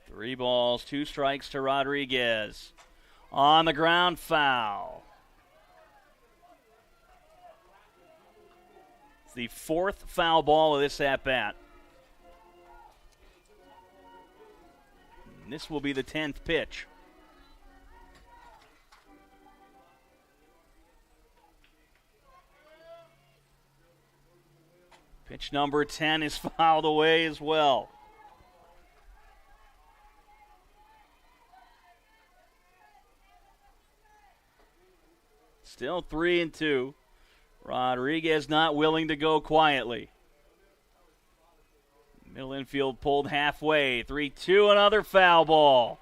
Three balls, 2 strikes to Rodriguez. On the ground, foul. It's the 4th foul ball of this at-bat. And this will be the 10th pitch. Pitch number 10 is fouled away as well. Still 3-2. Rodriguez not willing to go quietly. Middle infield pulled halfway. 3-2, another foul ball.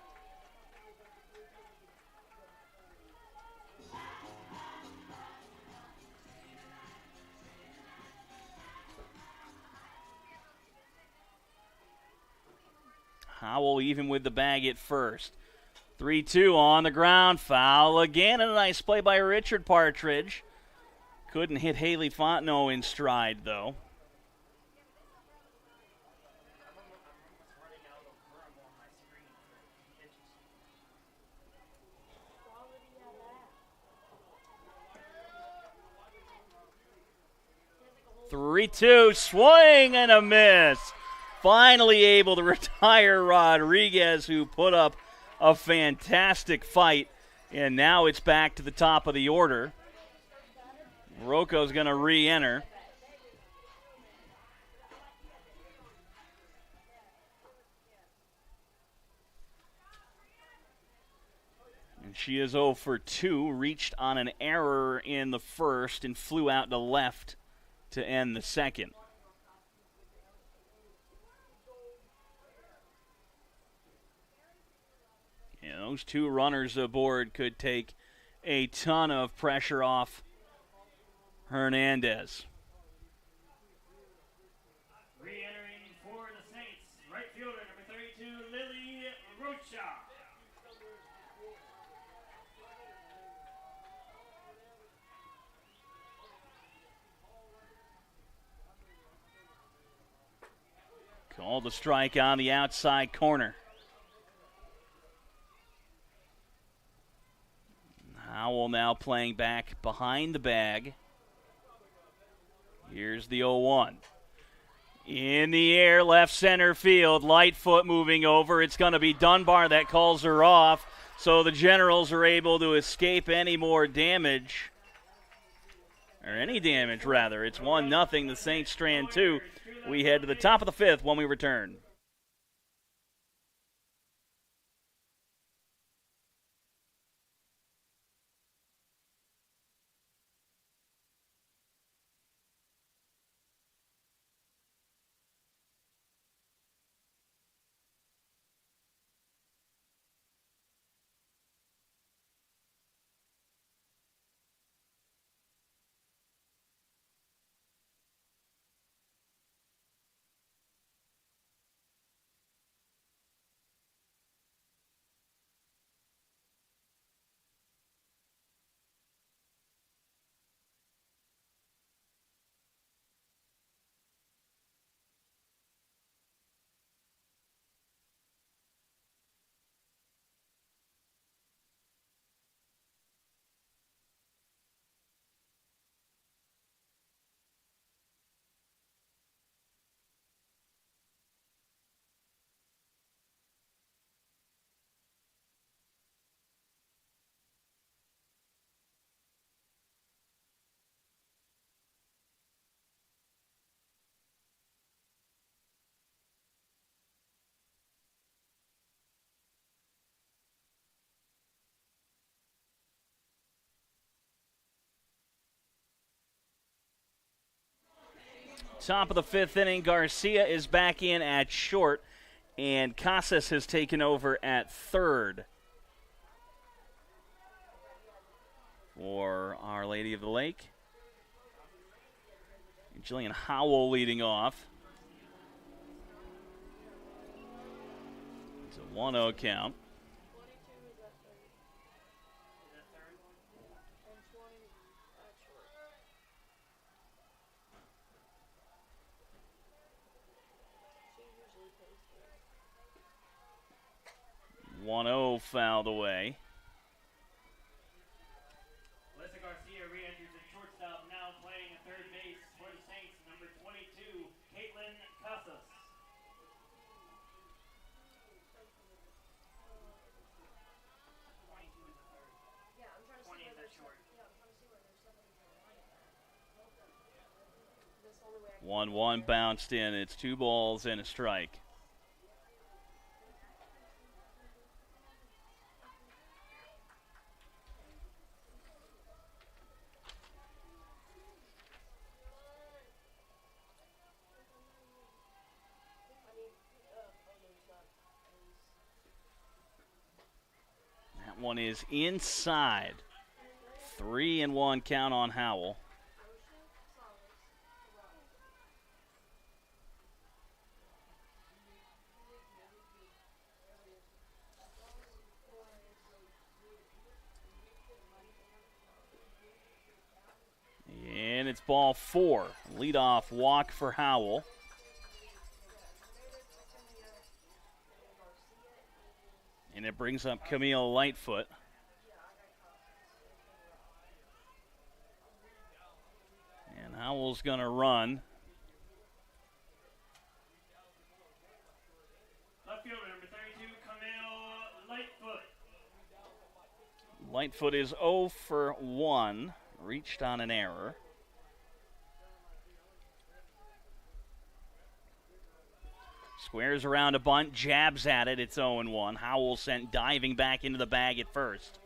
Howell even with the bag at first. 3-2 on the ground. Foul again, and a nice play by Richard Partridge. Couldn't hit Haley Fontenot in stride, though. Three-two, swing and a miss. Finally able to retire Rodriguez, who put up a fantastic fight, and now it's back to the top of the order. Rocco's going to re-enter. And she is 0 for 2, reached on an error in the first and flew out to left to end the second. Yeah, those two runners aboard could take a ton of pressure off Hernandez. Re-entering for the Saints, right fielder number 32, Lily Rocha. Called the strike on the outside corner. Howell now playing back behind the bag. Here's the 0-1. In the air, left center field. Lightfoot moving over. It's going to be Dunbar that calls her off. So the Generals are able to escape any more damage. Or any damage, rather. It's 1-0. The Saints strand 2. We head to the top of the fifth when we return. Top of the fifth inning, Garcia is back in at short, and Casas has taken over at third for Our Lady of the Lake. Jillian Howell leading off. It's a 1-0 count. Fouled away. Melissa Garcia re-enters at shortstop, now playing at third base for the Saints, number 22, Caitlin Casas. 1-1 bounced in. It's 2 balls and a strike. That one is inside. 3-1 count on Howell. And it's ball 4. Leadoff walk for Howell. And it brings up Camille Lightfoot. And Howell's going to run. Left fielder, number 32, Camille Lightfoot. Lightfoot is 0 for 1. Reached on an error. Squares around a bunt, jabs at it. It's 0-1. Howell sent diving back into the bag at first.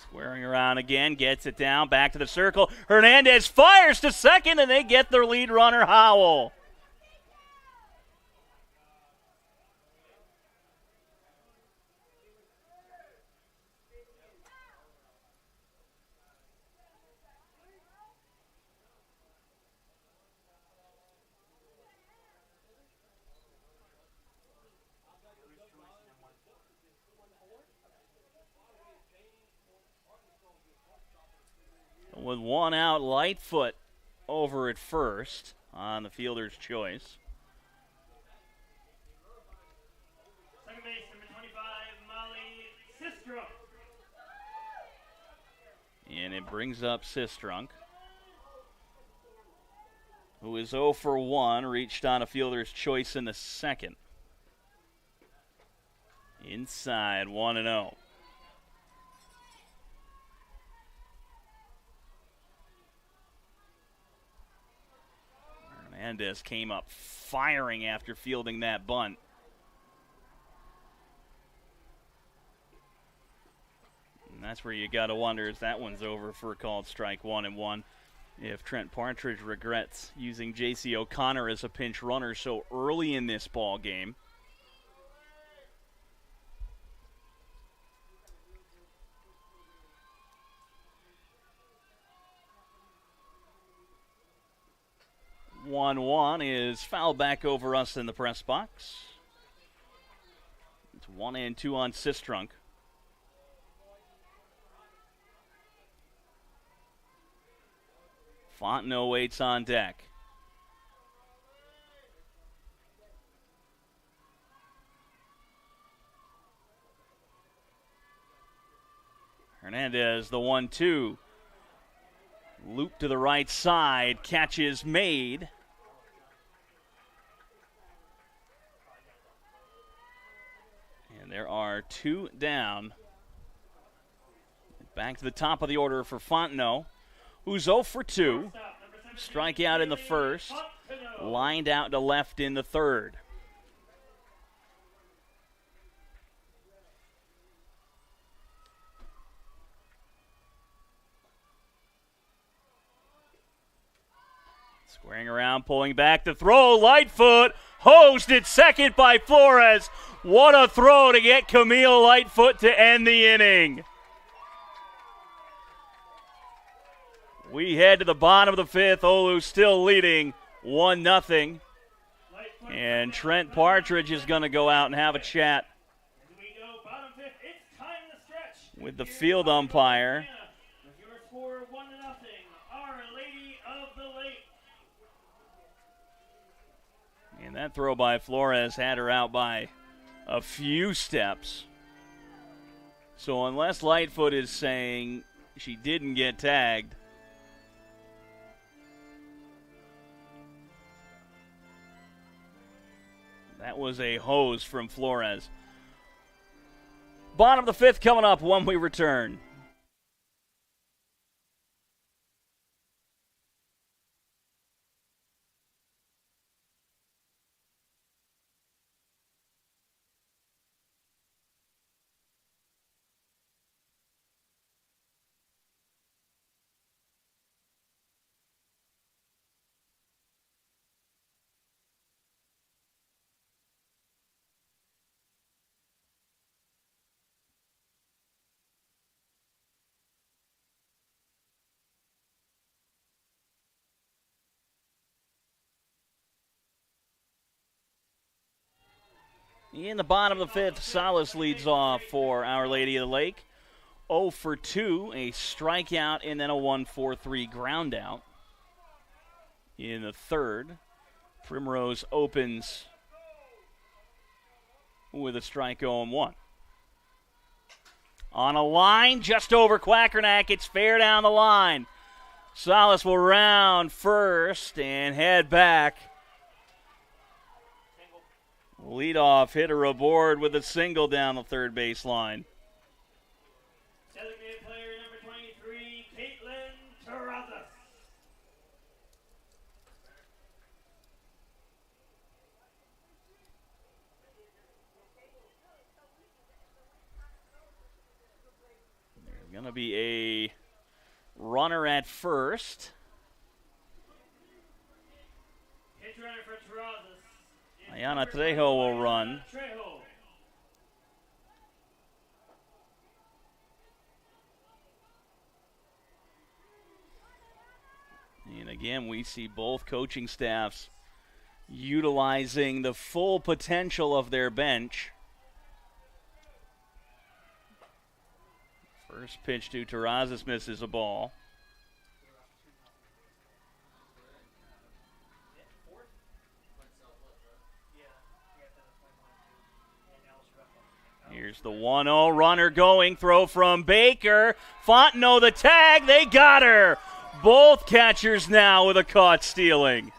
Squaring around again, gets it down, back to the circle. Hernandez fires to second, and they get their lead runner, Howell. With 1 out, Lightfoot over at first on the fielder's choice. Second base, number 25, Molly Sistrunk. And it brings up Sistrunk, who is 0 for 1, reached on a fielder's choice in the second. Inside, 1-0. Hernandez came up firing after fielding that bunt. And that's where you got to wonder if that one's over for a called strike 1-1. If Trent Partridge regrets using J.C. O'Connor as a pinch runner so early in this ball game. One is fouled back over us in the press box. It's 1-2 on Sistrunk. Fontenot waits on deck. Hernandez, the 1-2. Loop to the right side. Catch is made. And there are 2 down. Back to the top of the order for Fontenot, who's 0 for 2. Strikeout in the first. Lined out to left in the third. Squaring around, pulling back the throw. Lightfoot hosed at second by Flores. What a throw to get Camille Lightfoot to end the inning. We head to the bottom of the 5th. OLLU still leading 1-0. And Trent Partridge is going to go out and have a chat with the field umpire. And that throw by Flores had her out by a few steps. So unless Lightfoot is saying she didn't get tagged, That was a hose from Flores. Bottom of the fifth coming up when we return. In the bottom of the fifth, Salas leads off for Our Lady of the Lake. 0 for 2, a strikeout, and then a 1-4-3 ground out. In the third, Primrose opens with a strike 0-1. On a line just over Quackernack, it's fair down the line. Salas will round first and head back. Leadoff hitter aboard with a single down the third baseline. Designated player number 23, Caitlin Terrazas. There's going to be a runner at first. Pitch runner for Terrazas. Ayana Trejo will run. Trejo. And again, we see both coaching staffs utilizing the full potential of their bench. First pitch to Terrazas misses a ball. Here's the 1-0 runner going. Throw from Baker. Fontenot the tag. They got her. Both catchers now with a caught stealing.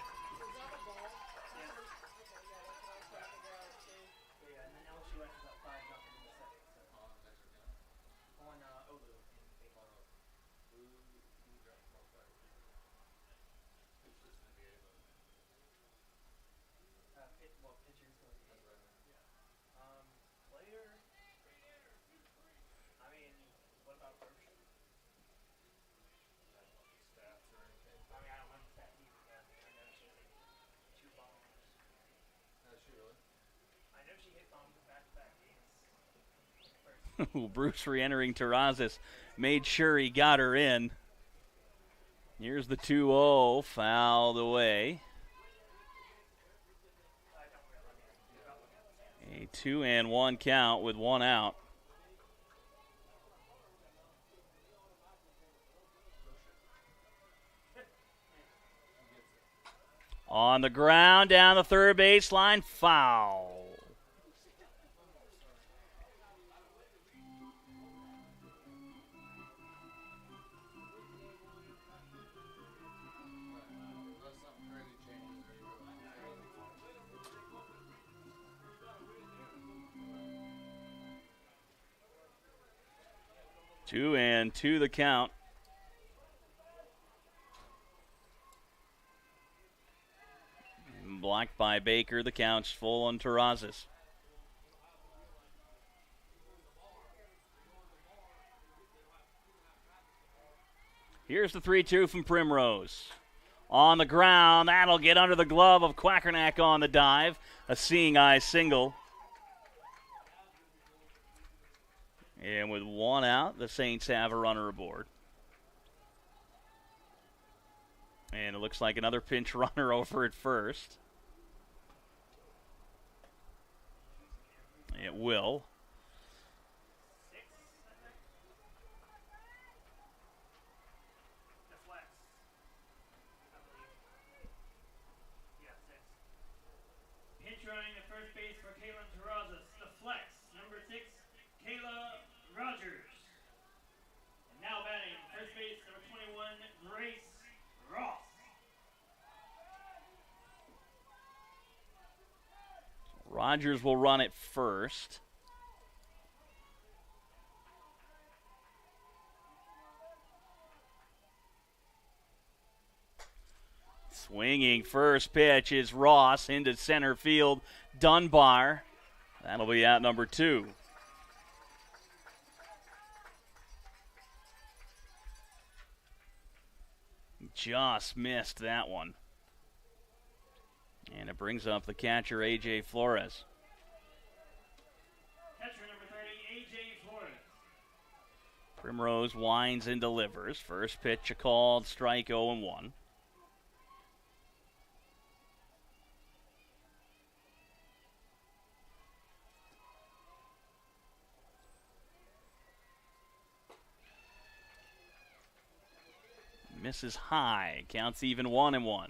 Bruce re-entering Terrazas. Made sure he got her in. Here's the 2-0. Fouled away. A 2-1 count with one out. On the ground, down the third baseline, foul. Two and two the count. Blocked by Baker. The count's full on Terrazas. Here's the 3-2 from Primrose. On the ground, that'll get under the glove of Quackernack on the dive. A seeing eye single. And with one out, the Saints have a runner aboard. And it looks like another pinch runner over at first. It will. Pinch running at first base for Caitlin Terrazas. The flex, number 6, Kayla Rogers. And now batting, first base, number 21, Grace Ross. Rogers will run it first. Swinging first pitch is Ross into center field. Dunbar. That'll be out number 2. Just missed that one. And it brings up the catcher, A.J. Flores. Catcher number 30, A.J. Flores. Primrose winds and delivers. First pitch a called strike 0-1. Misses high. Counts even 1-1.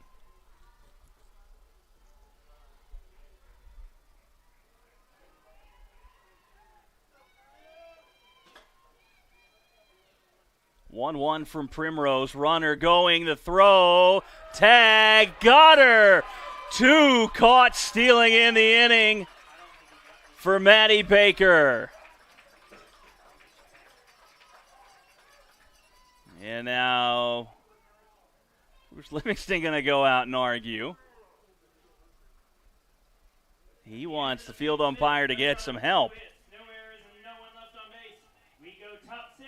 One from Primrose. Runner going, the throw. Tag. Got her. 2 caught stealing in the inning for Maddie Baker. And now, who's Livingston going to go out and argue? He wants the field umpire to get some help. No errors and no one left on base. We go top 6.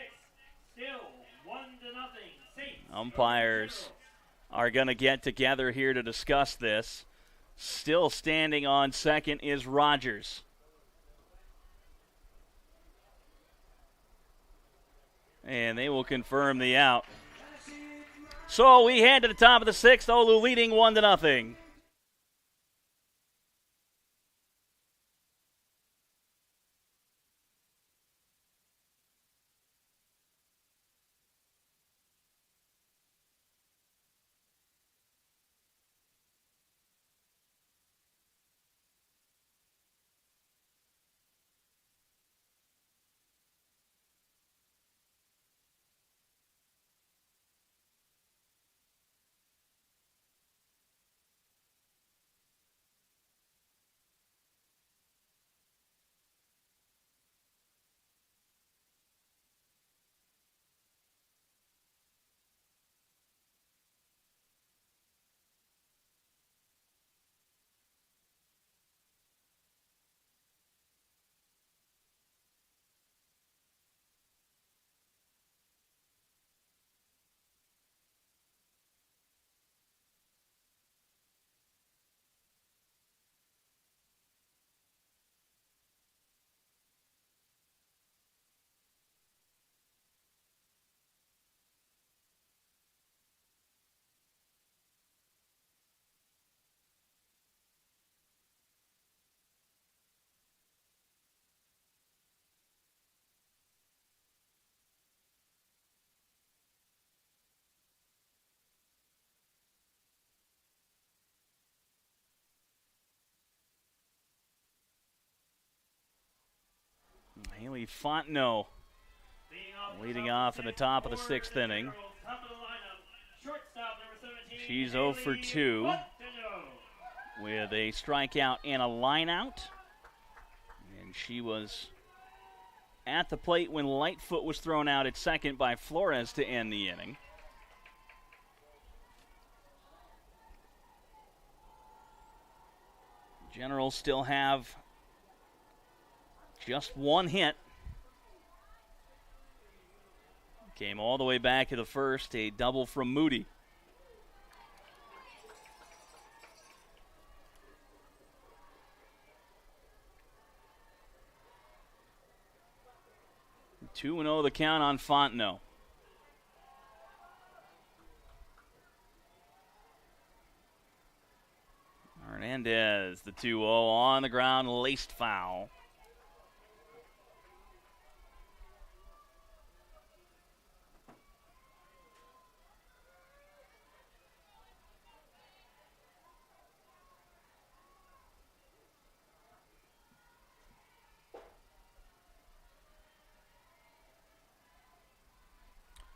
Still 1-0. Safe. Umpires are going to get together here to discuss this. Still standing on second is Rogers. And they will confirm the out. So we head to the top of the 6th. OLLU leading 1-0. Haley Fontenot leading off in the top of the 6th inning. She's 0 for 2 with a strikeout and a lineout. And she was at the plate when Lightfoot was thrown out at second by Flores to end the inning. Generals still have just 1 hit. Came all the way back to the first, a double from Moody. Two 2-0 the count on Fontenot. Hernandez, the 2-0 on the ground, laced foul.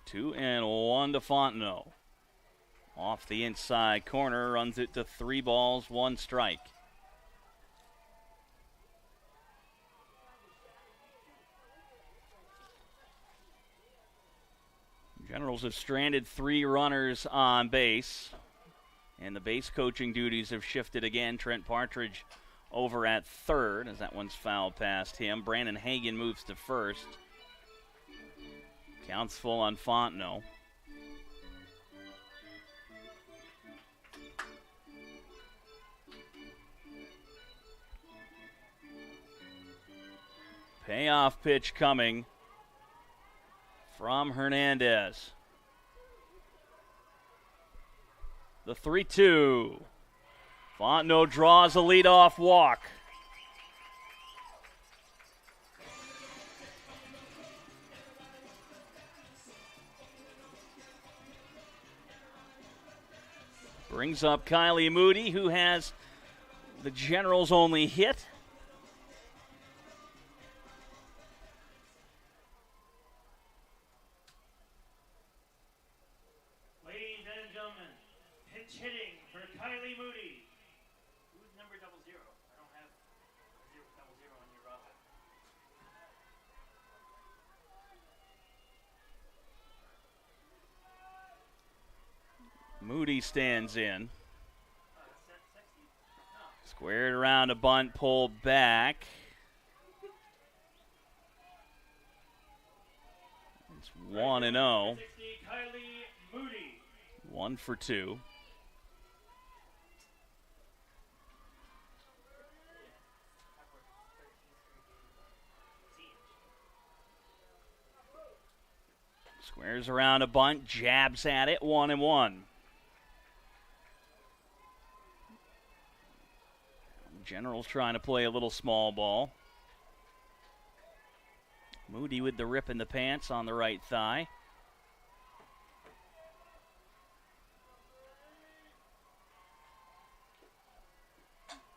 Two and 1 to Fontenot. Off the inside corner, runs it to 3 balls, 1 strike. Generals have stranded 3 runners on base, and the base coaching duties have shifted again. Trent Partridge over at third as that one's fouled past him. Brandon Hagan moves to first. Counts full on Fontenot. Payoff pitch coming from Hernandez. The 3-2. Fontenot draws a leadoff walk. Brings up Kylie Moody, who has the Generals' only hit. Ladies and gentlemen, pitch hitting for Kylie Moody. Who's number 00? I don't have 00 on your roster. Moody stands in. Squared around a bunt, pulled back. It's 1-0. Kylie Moody. 1 for 2. Squares around a bunt, jabs at it, 1-1. Generals trying to play a little small ball. Moody with the rip in the pants on the right thigh.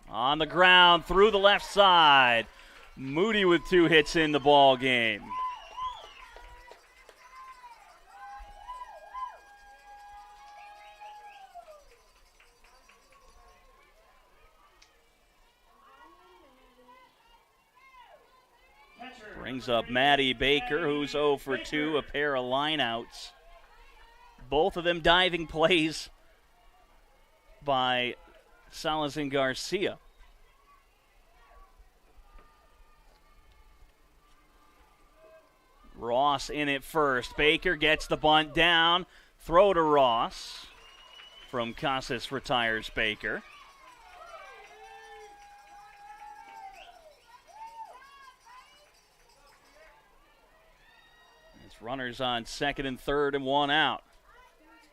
On the ground, through the left side. Moody with 2 hits in the ball game. Brings up Maddie Baker, who's 0 for 2, a pair of lineouts. Both of them diving plays by Salazar Garcia. Ross in at first. Baker gets the bunt down. Throw to Ross from Casas retires Baker. Runners on second and third and 1 out.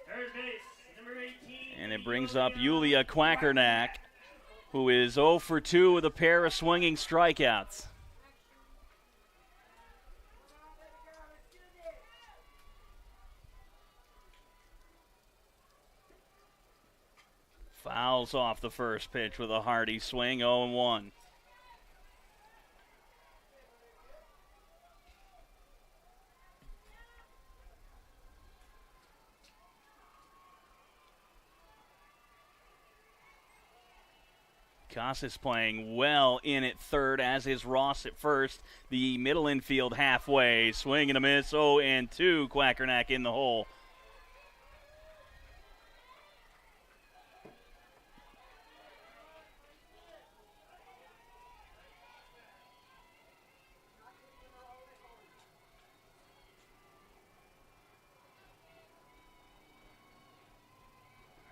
Third base, number 18. And it brings up Yulia Quackernack, who is 0 for 2 with a pair of swinging strikeouts. Fouls off the first pitch with a hearty swing, 0-1. Casas playing well in at third, as is Ross at first. The middle infield halfway. Swing and a miss. 0-2. Quackernack in the hole.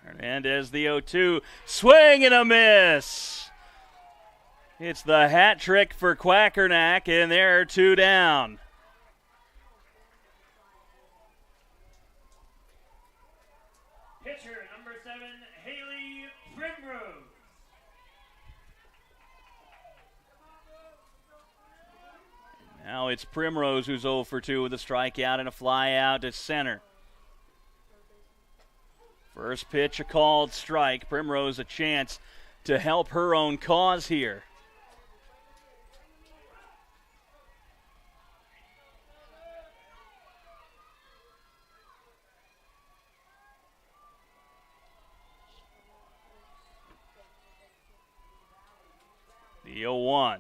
Hernandez the 0-2. Swing and a miss. It's the hat trick for Quackernack, and there are 2 down. Pitcher number 7, Haley Primrose. Now it's Primrose who's 0 for 2 with a strikeout and a fly out to center. First pitch, a called strike. Primrose a chance to help her own cause here. The 0-1.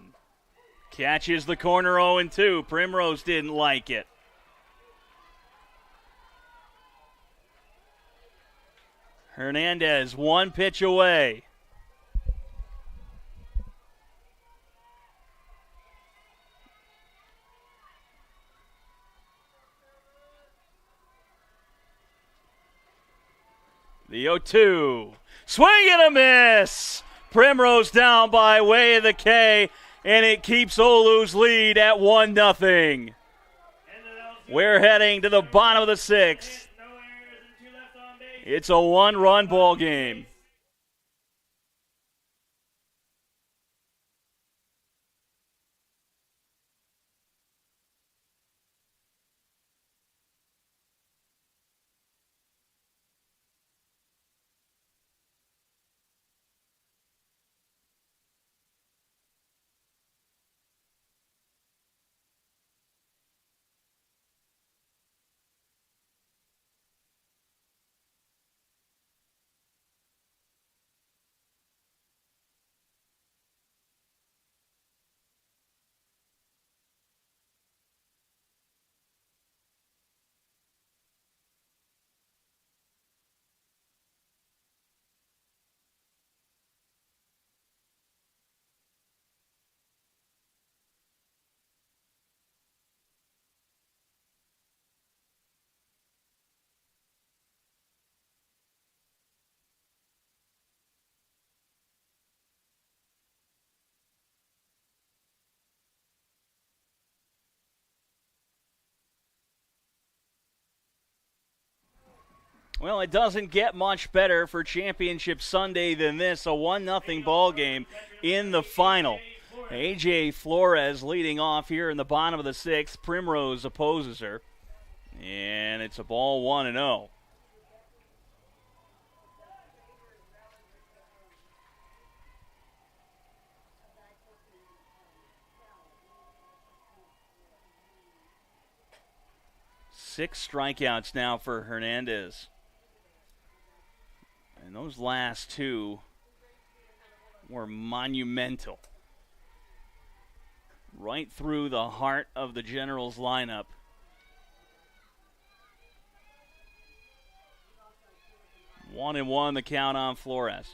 Catches the corner 0-2. Primrose didn't like it. Hernandez, one pitch away. The 0-2. Swing and a miss. Primrose down by way of the K, and it keeps OLLU's lead at 1-0. We're heading to the bottom of the sixth. It's a one-run ball game. Well, it doesn't get much better for Championship Sunday than this. A 1-0 ball game in the final. A.J. Flores leading off here in the bottom of the sixth. Primrose opposes her. And it's a ball 1-0. Six strikeouts now for Hernandez. And those last two were monumental. Right through the heart of the Generals lineup. One and one, the count on Flores.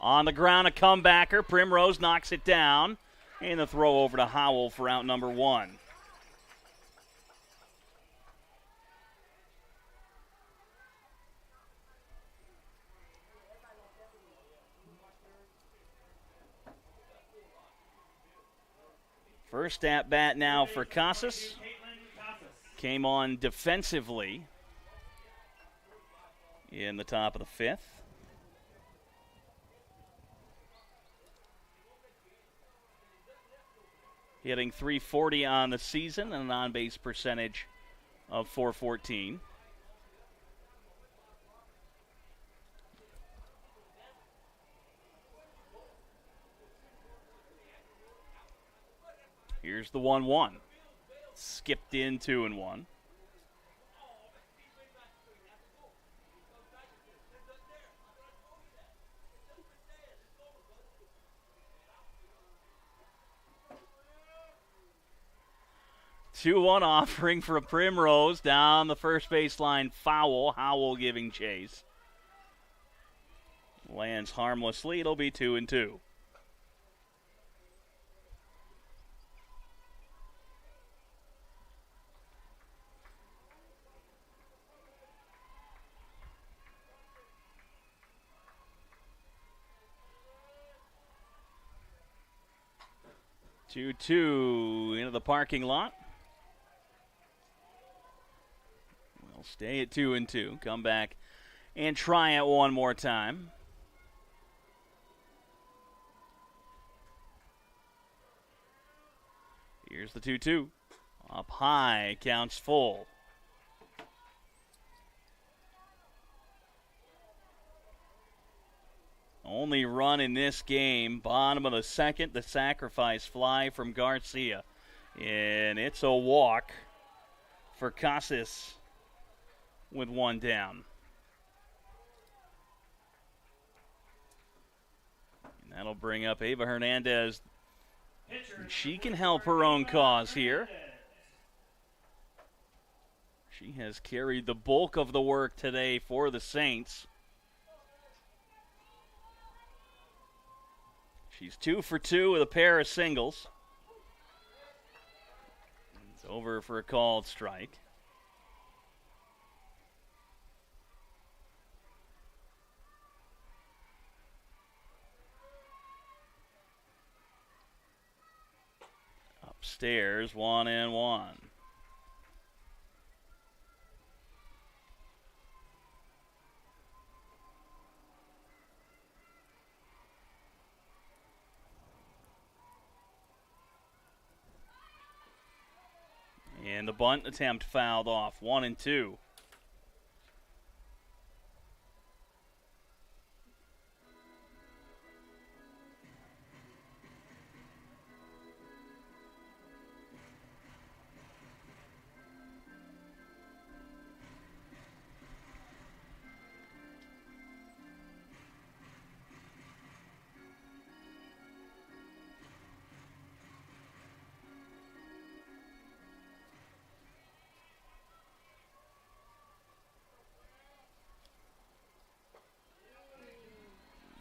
On the ground, a comebacker. Primrose knocks it down. And the throw over to Howell for out number one. First at bat now for Casas. Came on defensively in the top of the fifth. Hitting .340 on the season and an on-base percentage of .414. Here's the 1-1. Skipped in 2-1. Two-one offering for a Primrose down the first baseline foul. Howell giving chase. Lands harmlessly. It'll be 2-2. Two into the parking lot. We'll stay at 2-2. Come back and try it one more time. Here's the 2-2. Up high, counts full. Only run in this game, bottom of the second, the sacrifice fly from Garcia. And it's a walk for Casas with one down. And that'll bring up Ava Hernandez. And she can help her own cause here. She has carried the bulk of the work today for the Saints. She's 2 for 2 with a pair of singles. It's over for a called strike. Upstairs, 1-1. And the bunt attempt fouled off, 1-2.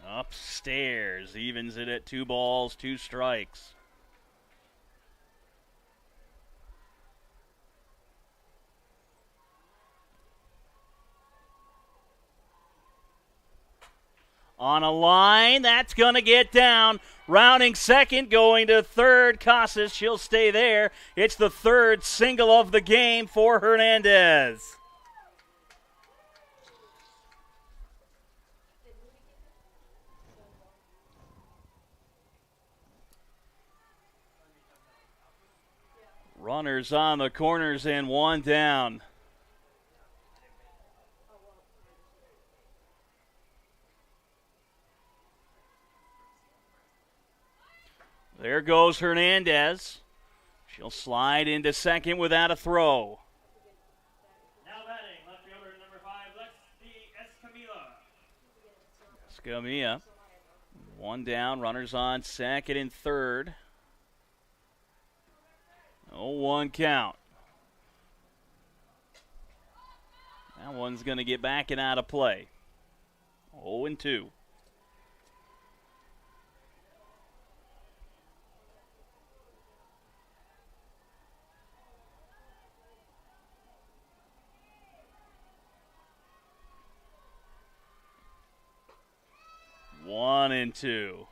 Upstairs, evens it at 2 balls, 2 strikes. On a line, that's going to get down. Rounding second, going to third. Casas, she'll stay there. It's the third single of the game for Hernandez. Runners on the corners and 1 down. There goes Hernandez. She'll slide into second without a throw. Now batting, left fielder number 5, Lexi Escamilla. Escamilla. 1 down, runners on second and third. 0-1 count. That one's going to get back and out of play. 0-2. One and two.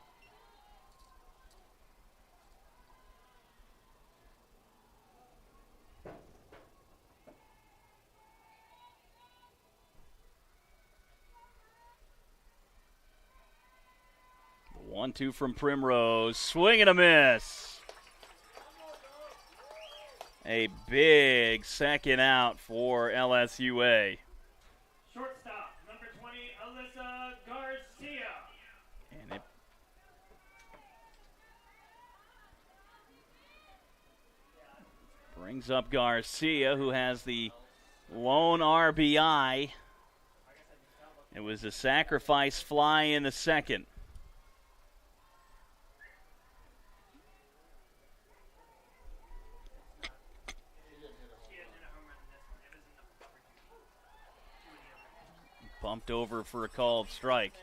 The 1-2 from Primrose. Swing and a miss. A big second out for LSUA. Shortstop, number 20, Alyssa Garcia. And it brings up Garcia, who has the lone RBI. It was a sacrifice fly in the second. Bumped over for a called strike.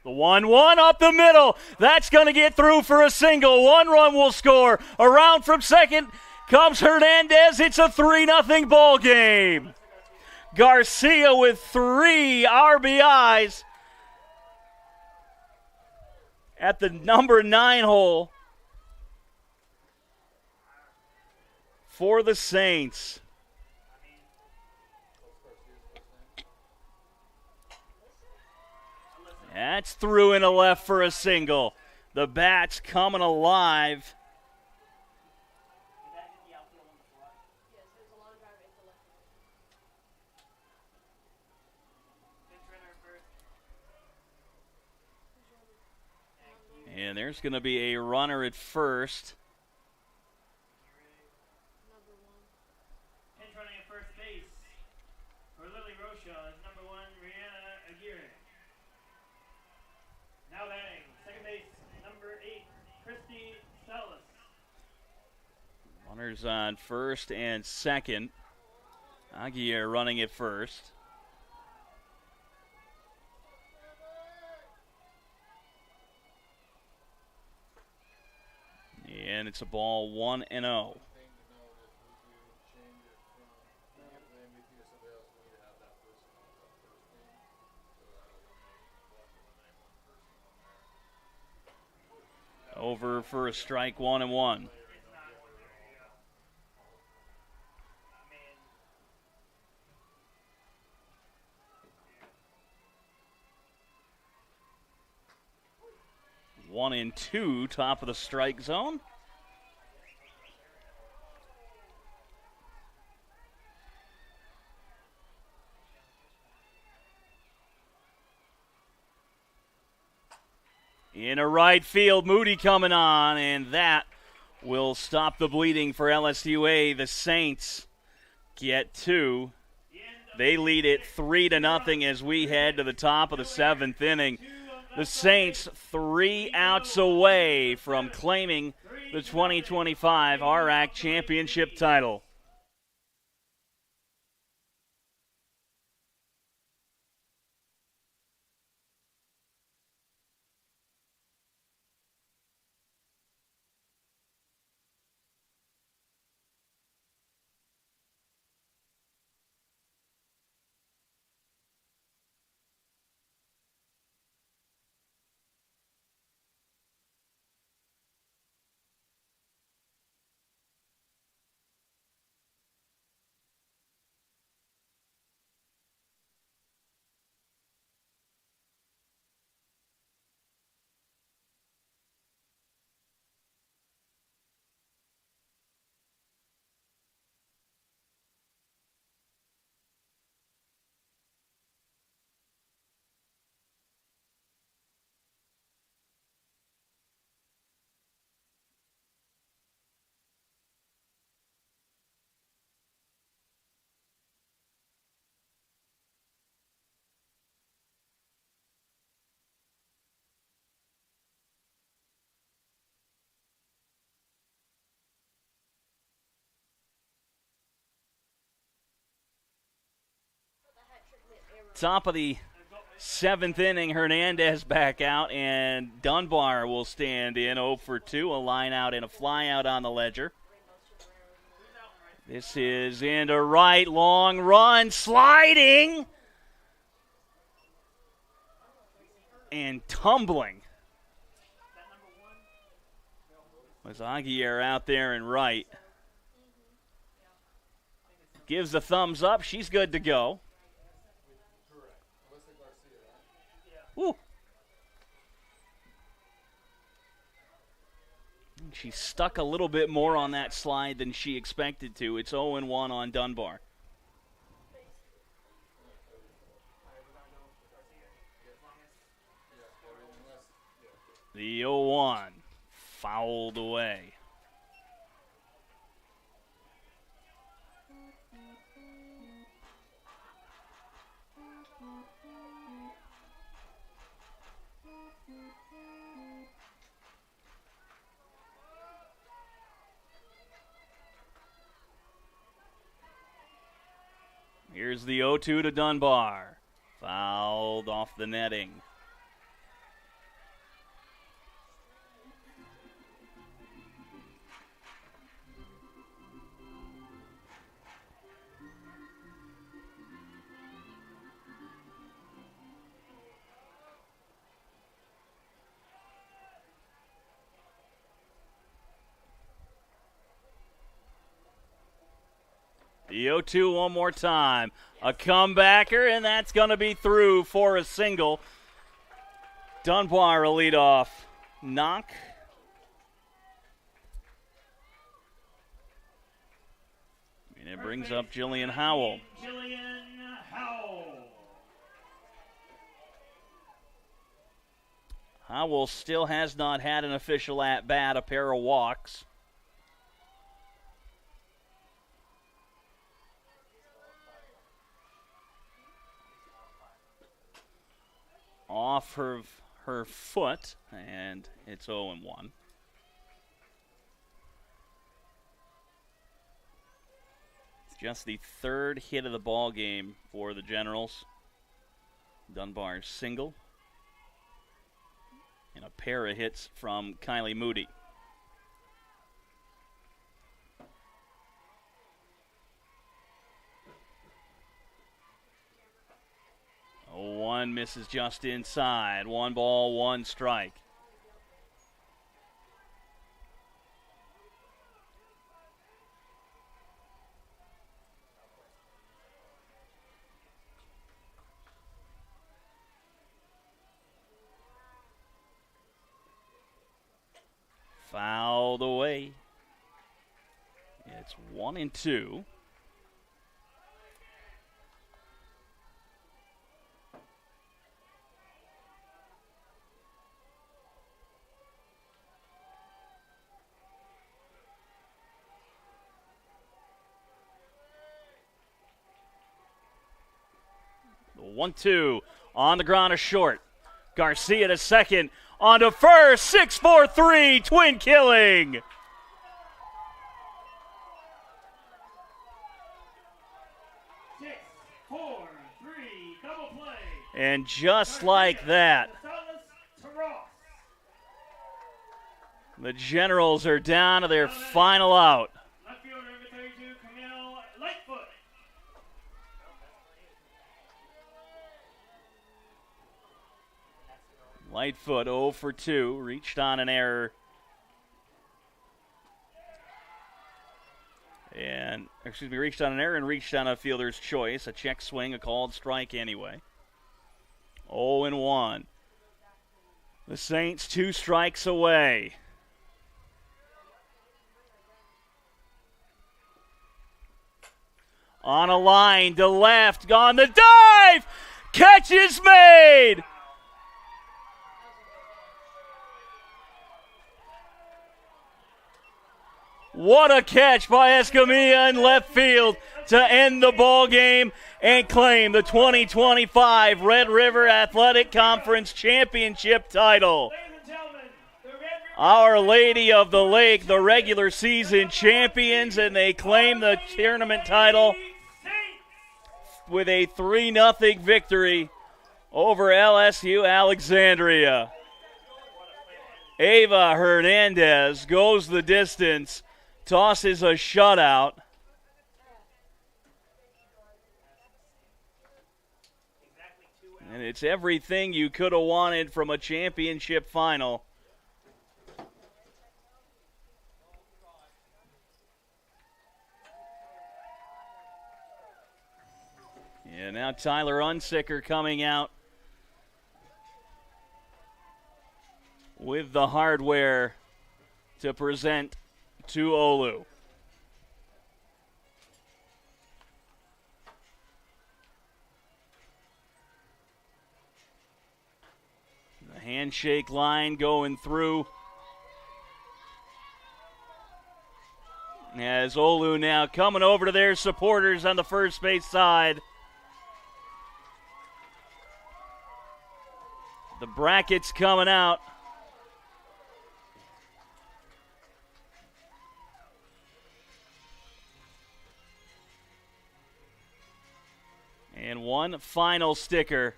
The 1-1 up the middle. That's going to get through for a single. 1 run will score. Around from second comes Hernandez. It's a 3-0 ball game. Garcia with 3 RBIs at the number 9 hole for the Saints. That's through and a left for a single. The bat's coming alive. And there's going to be a runner at first. Pinch running at first base for Lily Rocha is number 1, Rihanna Aguirre. Now batting, second base, number 8, Christy Salas. Runners on first and second. Aguirre running at first. And it's a ball 1-0. Over for a strike, 1-1. One and two, top of the strike zone. In a right field, Moody coming on, and that will stop the bleeding for LSUA. The Saints get two. They lead it 3-0 as we head to the top of the seventh inning. The Saints 3 outs away from claiming the 2025 RRAC championship title. Top of the seventh inning, Hernandez back out, and Dunbar will stand in 0 for 2, a line out and a fly out on the ledger. This is into right, long run, sliding, and tumbling. Was Aguirre out there and right. Gives the thumbs up, she's good to go. Woo. She stuck a little bit more on that slide than she expected to. It's 0-1 on Dunbar. The 0-1 fouled away. Here's the 0-2 to Dunbar. Fouled off the netting. The 0-2 one more time. A comebacker, and that's going to be through for a single. Dunbar a leadoff knock. And it brings up Jillian Howell. Howell still has not had an official at-bat, a pair of walks. Off her foot, and it's 0-1. Just the third hit of the ball game for the Generals. Dunbar's single. And a pair of hits from Kylie Moody. One misses just inside. 1 ball, 1 strike. Fouled away. It's 1-2. The 1-2 on the ground is short. Garcia to second. On to first, 6-4-3, twin killing. And just like that, the Generals are down to their final out. Lightfoot 0 for 2, reached on an error. Reached on an error and reached on a fielder's choice. A check swing, a called strike anyway. 0-1. The Saints 2 strikes away. On a line to left, gone the dive! Catch is made! What a catch by Escamilla in left field to end the ball game and claim the 2025 Red River Athletic Conference Championship title. Our Lady of the Lake, the regular season champions, and they claim the tournament title with a 3-0 victory over LSU Alexandria. Ava Hernandez goes the distance. Tosses a shutout. And it's everything you could have wanted from a championship final. Yeah, now Tyler Unsicker coming out with the hardware to present to OLLU. The handshake line going through. As OLLU now coming over to their supporters on the first base side. The brackets coming out. And one final sticker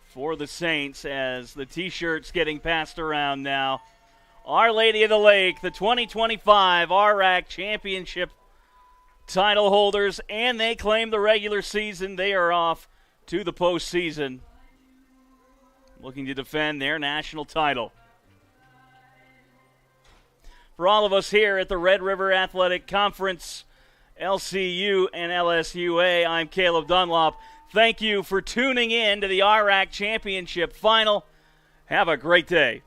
for the Saints as the T-shirt's getting passed around now. Our Lady of the Lake, the 2025 RRAC Championship title holders, and they claim the regular season. They are off to the postseason, looking to defend their national title. For all of us here at the Red River Athletic Conference, LCU and LSUA, I'm Caleb Dunlop. Thank you for tuning in to the RRAC Championship Final. Have a great day.